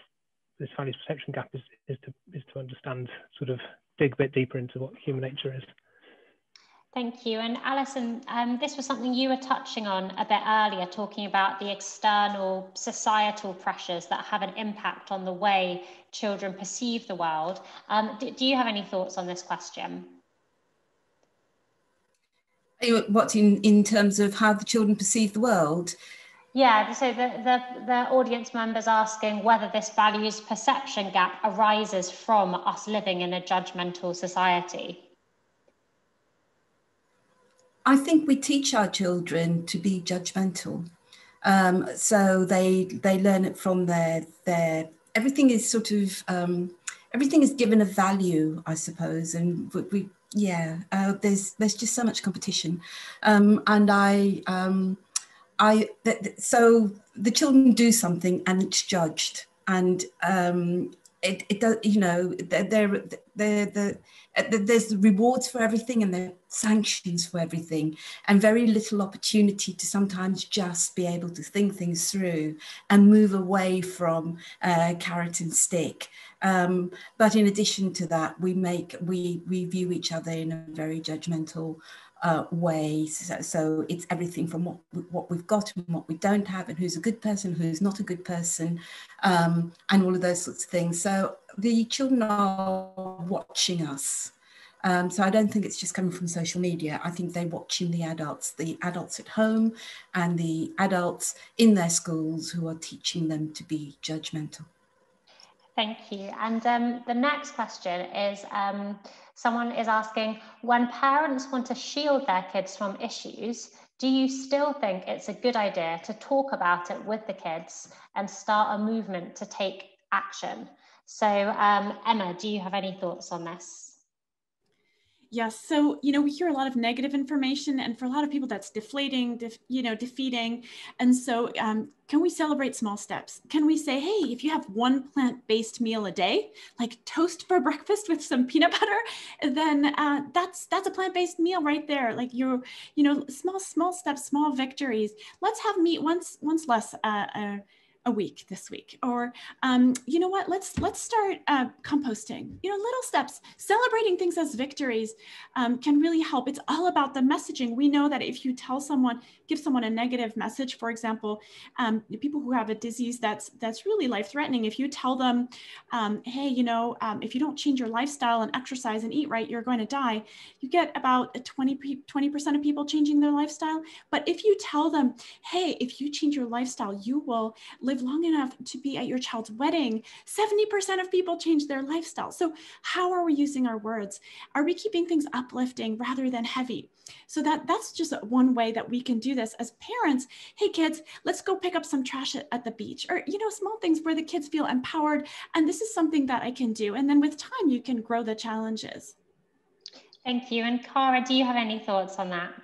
this values perception gap is to understand, sort of dig a bit deeper into what human nature is. Thank you. And Alison, this was something you were touching on a bit earlier, talking about the external societal pressures that have an impact on the way children perceive the world. Do you have any thoughts on this question? What, in terms of how the children perceive the world? Yeah, so the audience members asking whether this values perception gap arises from us living in a judgmental society. I think we teach our children to be judgmental. So they learn it from their everything is sort of, everything is given a value, I suppose. And there's just so much competition. So the children do something and it's judged, and it does, you know, there's rewards for everything and there are sanctions for everything, and very little opportunity to sometimes just be able to think things through and move away from carrot and stick. But in addition to that, we view each other in a very judgmental way. So it's everything from what we've got and what we don't have, and who's a good person, who's not a good person, and all of those sorts of things. So the children are watching us. So I don't think it's just coming from social media. I think they're watching the adults at home and the adults in their schools who are teaching them to be judgmental. Thank you. And the next question is, someone is asking, when parents want to shield their kids from issues, do you still think it's a good idea to talk about it with the kids and start a movement to take action? So Emma, do you have any thoughts on this? Yes. So, we hear a lot of negative information, and for a lot of people that's deflating, defeating. And so can we celebrate small steps? Can we say, hey, if you have one plant-based meal a day, like toast for breakfast with some peanut butter, then that's a plant-based meal right there. Like small steps, small victories. Let's have meat once less a week this week, or you know what, let's start composting. Little steps, celebrating things as victories can really help. It's all about the messaging. We know that if you give someone a negative message, for example, people who have a disease that's really life-threatening, if you tell them, hey, if you don't change your lifestyle and exercise and eat right, you're going to die, you get about 20% of people changing their lifestyle. But if you tell them, hey, if you change your lifestyle, you will live long enough to be at your child's wedding, 70% of people change their lifestyle. So how are we using our words? Are we keeping things uplifting rather than heavy? So that's just one way that we can do this as parents. Hey kids, let's go pick up some trash at the beach, or small things where the kids feel empowered, and this is something that I can do. And then with time you can grow the challenges. Thank you. And Cara, do you have any thoughts on that?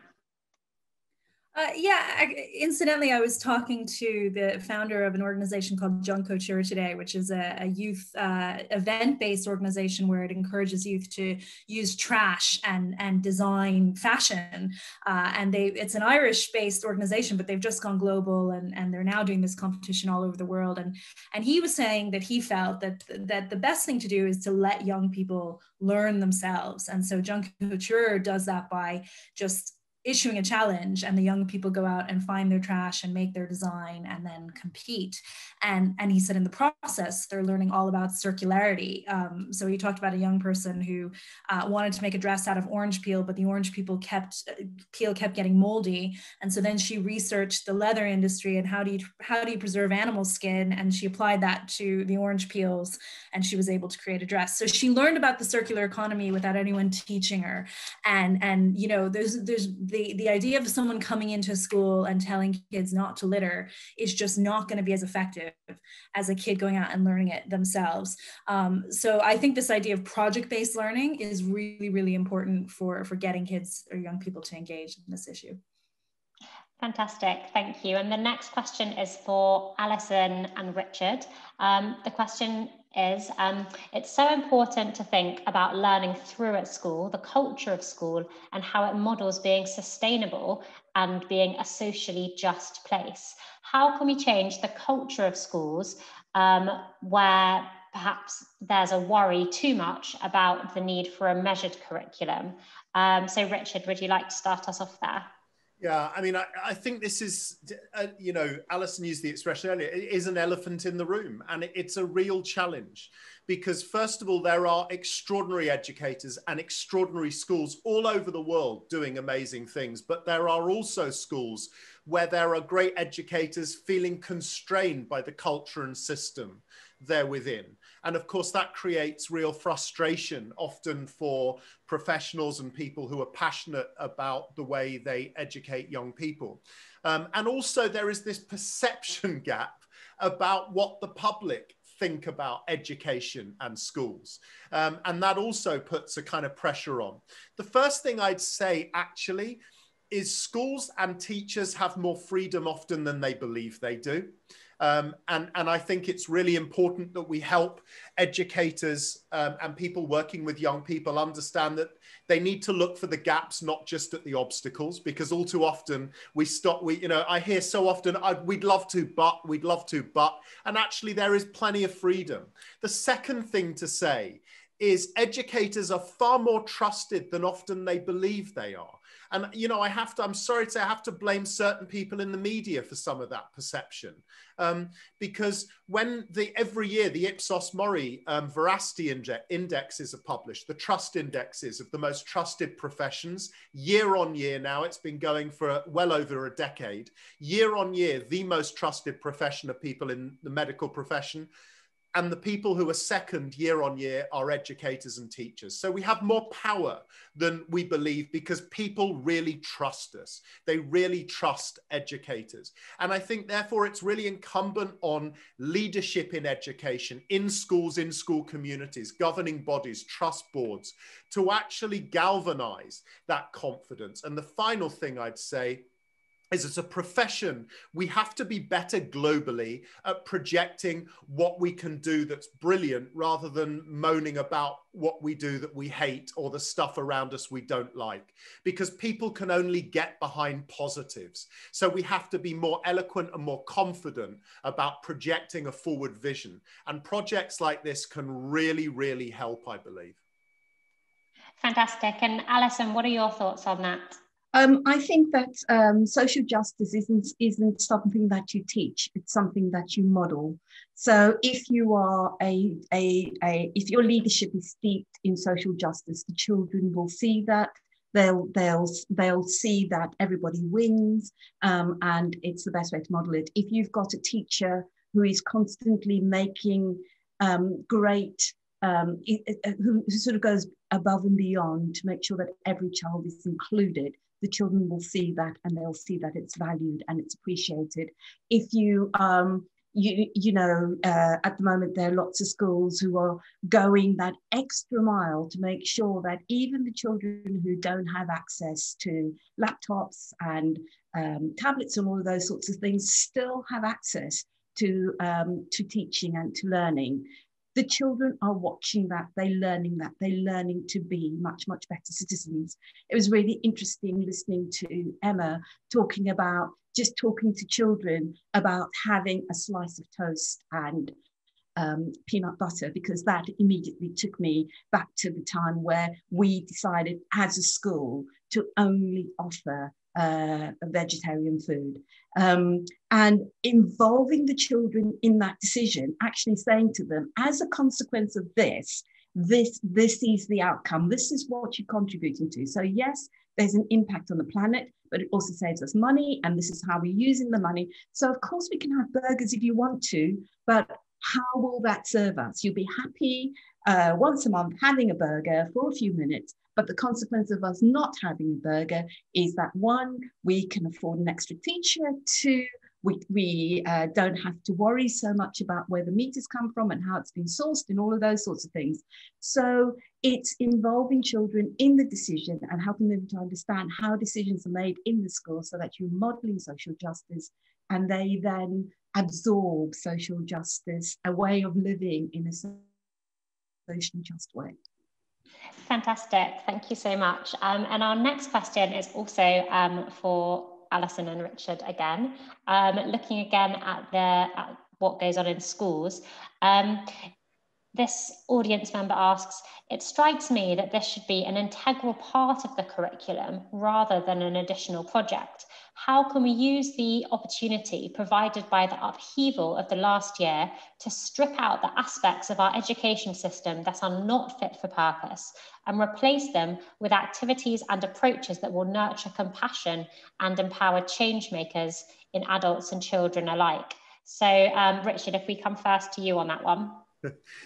Incidentally, I was talking to the founder of an organization called Junk Couture today, which is a youth event-based organization where it encourages youth to use trash and design fashion. And it's an Irish-based organization, but they've just gone global, and they're now doing this competition all over the world. And he was saying that he felt that the best thing to do is to let young people learn themselves. And so Junk Couture does that by just issuing a challenge, and the young people go out and find their trash and make their design and then compete. And he said in the process, they're learning all about circularity. So he talked about a young person who wanted to make a dress out of orange peel, but the orange peel kept getting moldy. And so then she researched the leather industry and how do you preserve animal skin? And she applied that to the orange peels, and she was able to create a dress. So she learned about the circular economy without anyone teaching her. And there's the idea of someone coming into school and telling kids not to litter is just not going to be as effective as a kid going out and learning it themselves. So I think this idea of project-based learning is really, really important for getting kids or young people to engage in this issue. Fantastic, thank you. And the next question is for Alison and Richard. The question is, it's so important to think about learning through at school, the culture of school, and how it models being sustainable and being a socially just place. How can we change the culture of schools where perhaps there's a worry too much about the need for a measured curriculum? So Richard, would you like to start us off there? Yeah, I mean, I think this is, Alison used the expression earlier, it is an elephant in the room, and it's a real challenge because, first of all, there are extraordinary educators and extraordinary schools all over the world doing amazing things, but there are also schools where there are great educators feeling constrained by the culture and system they're within. And of course, that creates real frustration, often for professionals and people who are passionate about the way they educate young people. And also there is this perception gap about what the public think about education and schools. And that also puts a kind of pressure on. The first thing I'd say actually is schools and teachers have more freedom often than they believe they do. And I think it's really important that we help educators and people working with young people understand that they need to look for the gaps, not just at the obstacles, because all too often I hear so often, we'd love to, but, and actually there is plenty of freedom. The second thing to say is educators are far more trusted than often they believe they are. And, I'm sorry to say, I have to blame certain people in the media for some of that perception. Because when every year the Ipsos Mori veracity indexes are published, the trust indexes of the most trusted professions, year on year now, it's been going for well over a decade, year on year, the most trusted profession of people in the medical profession, And the people who are second year on year are educators and teachers. So we have more power than we believe because people really trust us. They really trust educators. And I think therefore it's really incumbent on leadership in education, in schools, in school communities, governing bodies, trust boards, to actually galvanize that confidence. And the final thing I'd say is, as a profession, we have to be better globally at projecting what we can do that's brilliant rather than moaning about what we do that we hate or the stuff around us we don't like, because people can only get behind positives. So we have to be more eloquent and more confident about projecting a forward vision. And projects like this can really, really help, I believe. Fantastic. And Alison, what are your thoughts on that? I think that social justice isn't something that you teach; it's something that you model. So if you are if your leadership is steeped in social justice, the children will see that. They'll see that everybody wins, and it's the best way to model it. If you've got a teacher who is constantly making great, who sort of goes above and beyond to make sure that every child is included, the children will see that, and they'll see that it's valued and it's appreciated. If you, at the moment, there are lots of schools who are going that extra mile to make sure that even the children who don't have access to laptops and tablets and all of those sorts of things still have access to teaching and to learning. The children are watching that, they're learning to be much, much better citizens. It was really interesting listening to Emma talking to children about having a slice of toast and peanut butter, because that immediately took me back to the time where we decided as a school to only offer vegetarian food, and involving the children in that decision, actually saying to them, as a consequence of this is the outcome, this is what you're contributing to. So yes, there's an impact on the planet, but it also saves us money, and this is how we're using the money. So of course we can have burgers if you want to, but how will that serve us? You'll be happy once a month having a burger for a few minutes, but the consequence of us not having a burger is that, one, we can afford an extra teacher, two, we don't have to worry so much about where the meat has come from and how it's been sourced and all of those sorts of things. So it's involving children in the decision and helping them to understand how decisions are made in the school, so that you're modeling social justice and they then absorb social justice, a way of living in a socially just way. At thank you so much. And our next question is also for Alison and Richard again, looking again at what goes on in schools. This audience member asks, it strikes me that this should be an integral part of the curriculum rather than an additional project. How can we use the opportunity provided by the upheaval of the last year to strip out the aspects of our education system that are not fit for purpose and replace them with activities and approaches that will nurture compassion and empower change makers in adults and children alike? So Richard, if we come first to you on that one.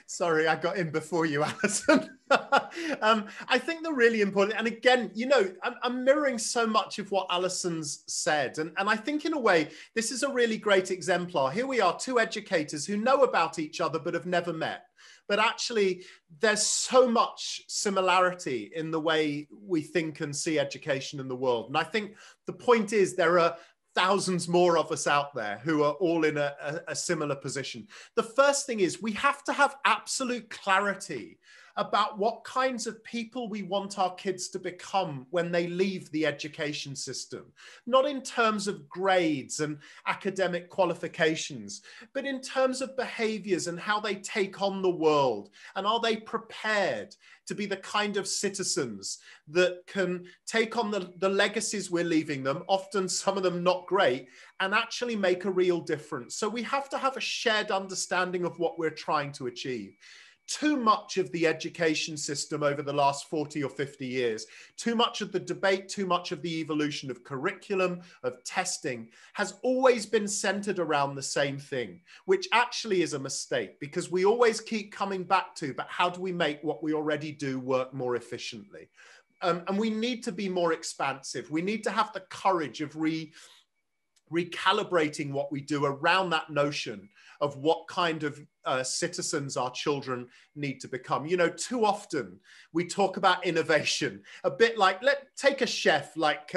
Sorry, I got in before you, Alison. I think they're really important. And again, you know, I'm mirroring so much of what Alison's said. And I think in a way, this is a really great exemplar. Here we are, two educators who know about each other but have never met. But actually, there's so much similarity in the way we think and see education in the world. And I think the point is there are thousands more of us out there who are all in a similar position. The first thing is we have to have absolute clarity about what kinds of people we want our kids to become when they leave the education system, not in terms of grades and academic qualifications, but in terms of behaviors and how they take on the world. And are they prepared to be the kind of citizens that can take on the legacies we're leaving them, often some of them not great, and actually make a real difference. So we have to have a shared understanding of what we're trying to achieve. too much of the education system over the last 40 or 50 years, too much of the debate, too much of the evolution of curriculum, of testing, has always been centered around the same thing, which actually is a mistake, because we always keep coming back to, but how do we make what we already do work more efficiently? And we need to be more expansive. We need to have the courage of recalibrating what we do around that notion of what kind of citizens our children need to become. You know, too often we talk about innovation, a bit like, take a chef like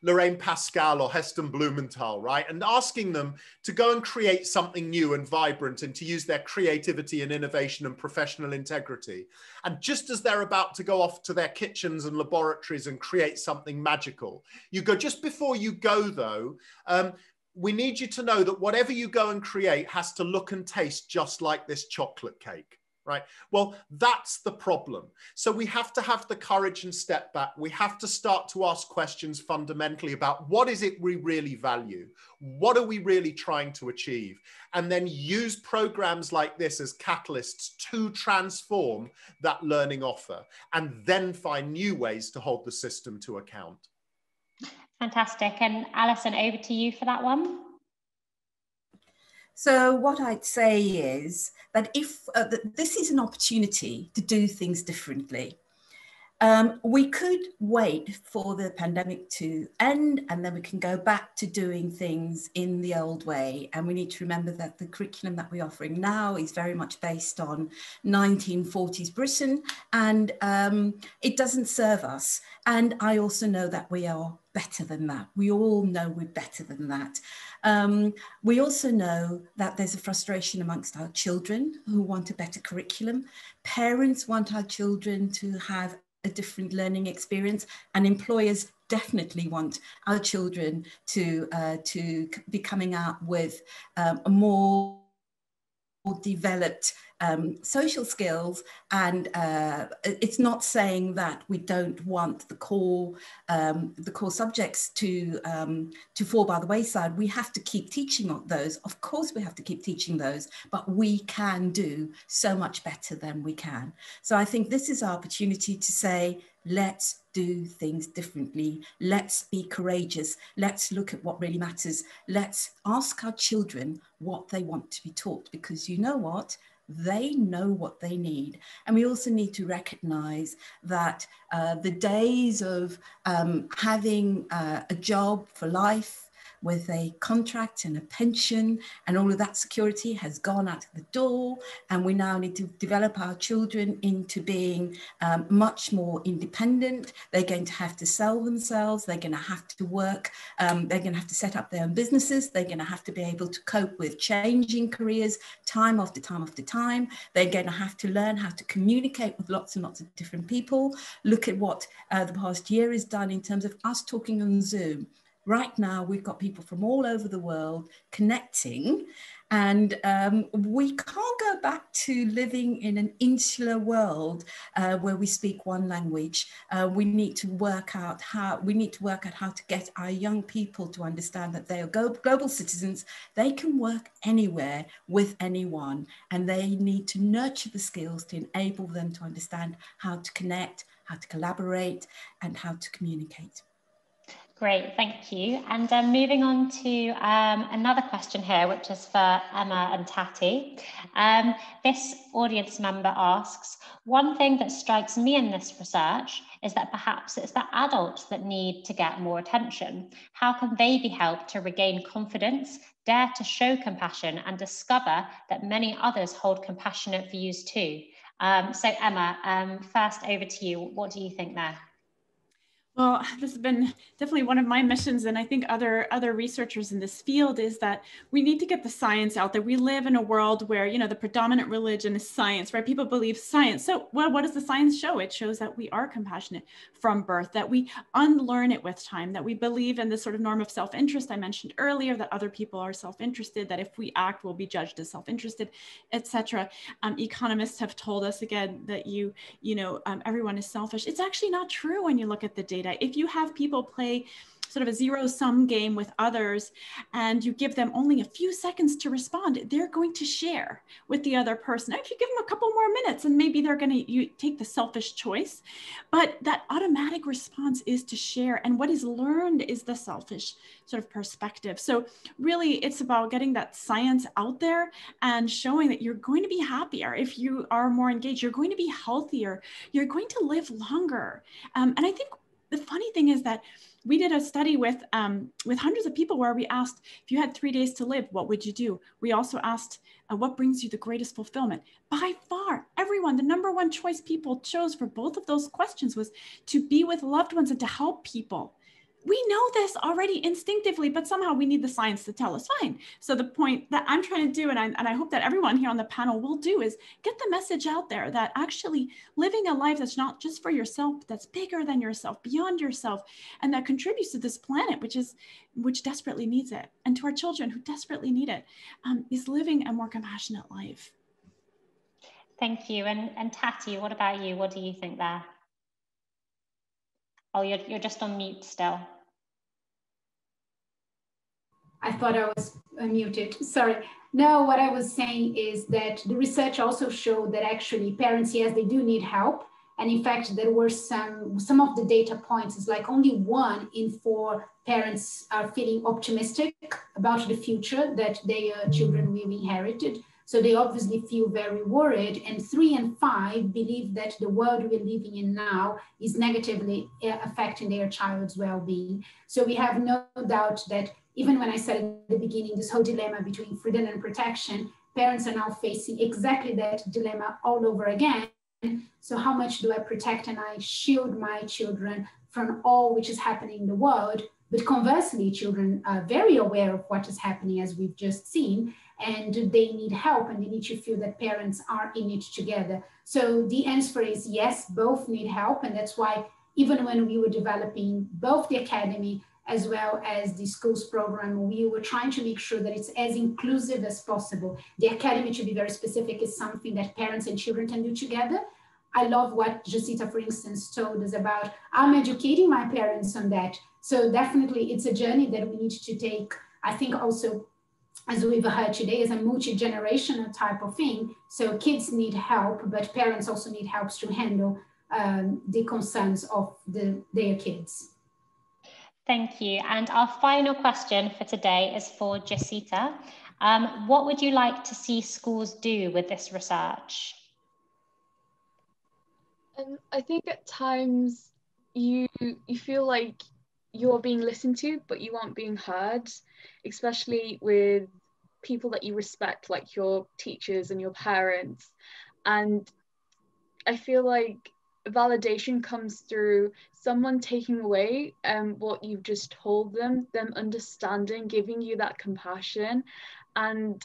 Lorraine Pascal or Heston Blumenthal, right? And asking them to go and create something new and vibrant and to use their creativity and innovation and professional integrity. And just as they're about to go off to their kitchens and laboratories and create something magical, you go, just before you go though, we need you to know that whatever you go and create has to look and taste just like this chocolate cake, right? Well, that's the problem. So we have to have the courage and step back. We have to start to ask questions fundamentally about what is it we really value? What are we really trying to achieve? And then use programs like this as catalysts to transform that learning offer, and then find new ways to hold the system to account. Fantastic. And Alison, over to you for that one. So what I'd say is that if this is an opportunity to do things differently. We could wait for the pandemic to end and then we can go back to doing things in the old way. And we need to remember that the curriculum that we're offering now is very much based on 1940s Britain, and it doesn't serve us. And I also know that we are better than that. We all know we're better than that. We also know that there's a frustration amongst our children who want a better curriculum. Parents want our children to have a different learning experience, and employers definitely want our children to be coming out with a more developed social skills. And it's not saying that we don't want the core subjects to fall by the wayside. We have to keep teaching those. Of course, we have to keep teaching those, but we can do so much better than we can. So I think this is our opportunity to say, let's do things differently. Let's be courageous. Let's look at what really matters. Let's ask our children what they want to be taught, because you know what? They know what they need. And we also need to recognize that the days of having a job for life with a contract and a pension and all of that security has gone out the door, and we now need to develop our children into being much more independent. They're going to have to sell themselves, they're going to have to work, they're going to have to set up their own businesses, they're going to have to be able to cope with changing careers time after time after time. They're going to have to learn how to communicate with lots and lots of different people. Look at what the past year has done in terms of us talking on Zoom. Right now, we've got people from all over the world connecting, and we can't go back to living in an insular world where we speak one language. We need to work out how to get our young people to understand that they are global citizens. They can work anywhere with anyone, and they need to nurture the skills to enable them to understand how to connect, how to collaborate, and how to communicate. Great, thank you. And moving on to another question here, which is for Emma and Tati. This audience member asks, one thing that strikes me in this research is that perhaps it's the adults that need to get more attention. How can they be helped to regain confidence, dare to show compassion, and discover that many others hold compassionate views too? So Emma, first over to you. What do you think there? Well, this has been definitely one of my missions, and I think other researchers in this field, is that we need to get the science out there. We live in a world where, you know, the predominant religion is science, right? People believe science. So well, what does the science show? It shows that we are compassionate from birth, that we unlearn it with time, that we believe in this sort of norm of self-interest I mentioned earlier, that other people are self-interested, that if we act, we'll be judged as self-interested, etc. Economists have told us again that everyone is selfish. It's actually not true when you look at the data. If you have people play sort of a zero-sum game with others, and you give them only a few seconds to respond, they're going to share with the other person. If you give them a couple more minutes, and maybe they're going to take the selfish choice, but that automatic response is to share, and what is learned is the selfish sort of perspective. So really, it's about getting that science out there and showing that you're going to be happier if you are more engaged. You're going to be healthier. You're going to live longer. And I think the funny thing is that we did a study with hundreds of people where we asked, if you had 3 days to live, what would you do? We also asked, what brings you the greatest fulfillment? By far, everyone, the number one choice people chose for both of those questions was to be with loved ones and to help people. We know this already instinctively, but somehow we need the science to tell us, fine. So the point that I'm trying to do, and I hope that everyone here on the panel will do, is get the message out there that actually living a life that's not just for yourself, that's bigger than yourself, beyond yourself, and that contributes to this planet, which desperately needs it, and to our children who desperately need it, is living a more compassionate life. Thank you. And Tati, what about you? What do you think there? Oh, you're just on mute still. I thought I was muted, sorry. No, what I was saying is that the research also showed that actually parents, yes, they do need help. And in fact, there were some of the data points is like only 1 in 4 parents are feeling optimistic about the future that their children will inherit. So they obviously feel very worried, and 3 and 5 believe that the world we're living in now is negatively affecting their child's well-being. So we have no doubt that even when I said at the beginning, this whole dilemma between freedom and protection, parents are now facing exactly that dilemma all over again. So how much do I protect and I shield my children from all which is happening in the world? But conversely, children are very aware of what is happening, as we've just seen, and they need help, and they need to feel that parents are in it together. So the answer is yes, both need help. And that's why even when we were developing both the academy as well as the schools program, we were trying to make sure that it's as inclusive as possible. The academy, to be very specific, is something that parents and children can do together. I love what Josita, for instance, told us about. I'm educating my parents on that. So definitely it's a journey that we need to take. I think also, as we've heard today, is a multi-generational type of thing. So kids need help, but parents also need help to handle the concerns of their kids. Thank you. And our final question for today is for Josita. What would you like to see schools do with this research? I think at times you feel like you're being listened to, but you aren't being heard, especially with people that you respect, like your teachers and your parents. And I feel like validation comes through someone taking away what you've just told them understanding, giving you that compassion, and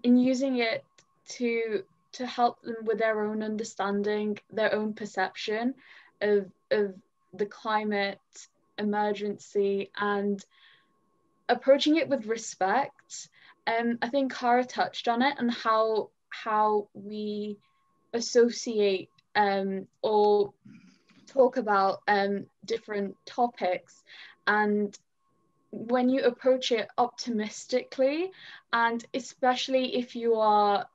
using it to help them with their own understanding, their own perception of the climate emergency, and approaching it with respect. I think Cara touched on it, and how we associate or talk about different topics, and when you approach it optimistically, and especially if you are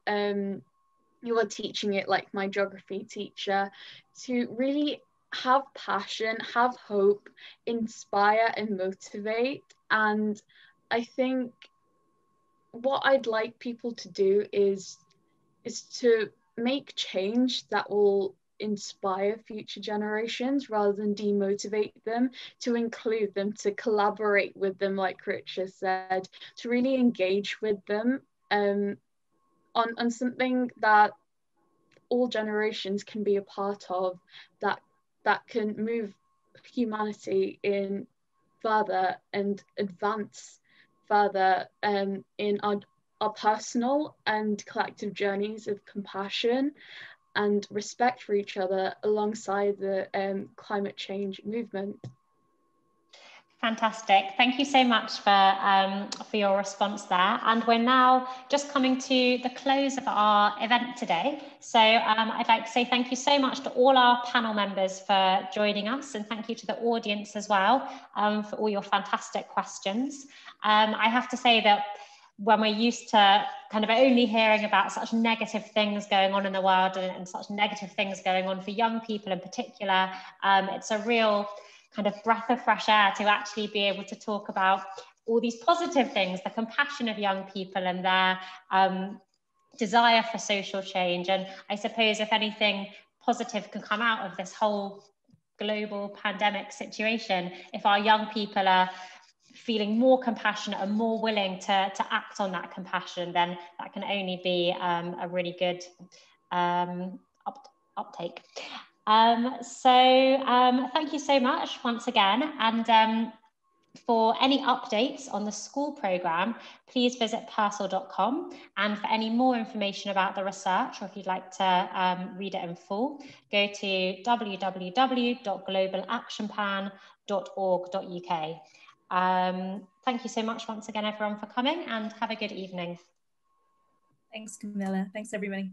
teaching it like my geography teacher, to really have passion, have hope, inspire and motivate. And I think what I'd like people to do is to make change that will inspire future generations rather than demotivate them, to include them, to collaborate with them, like Richard said, to really engage with them on something that all generations can be a part of, that can move humanity in further and advance further in our personal and collective journeys of compassion and respect for each other alongside the climate change movement. Fantastic. Thank you so much for your response there. And we're now just coming to the close of our event today. So I'd like to say thank you so much to all our panel members for joining us, and thank you to the audience as well for all your fantastic questions. I have to say that when we're used to kind of only hearing about such negative things going on in the world and such negative things going on for young people in particular, it's a real kind of breath of fresh air to actually be able to talk about all these positive things, the compassion of young people and their desire for social change. And I suppose if anything positive can come out of this whole global pandemic situation, if our young people are feeling more compassionate and more willing to act on that compassion, then that can only be a really good uptake. Thank you so much once again, and for any updates on the school programme, please visit persil.com, and for any more information about the research, or if you'd like to read it in full, go to www.globalactionpan.org.uk. Thank you so much once again everyone for coming, and have a good evening. Thanks Camilla, thanks everybody.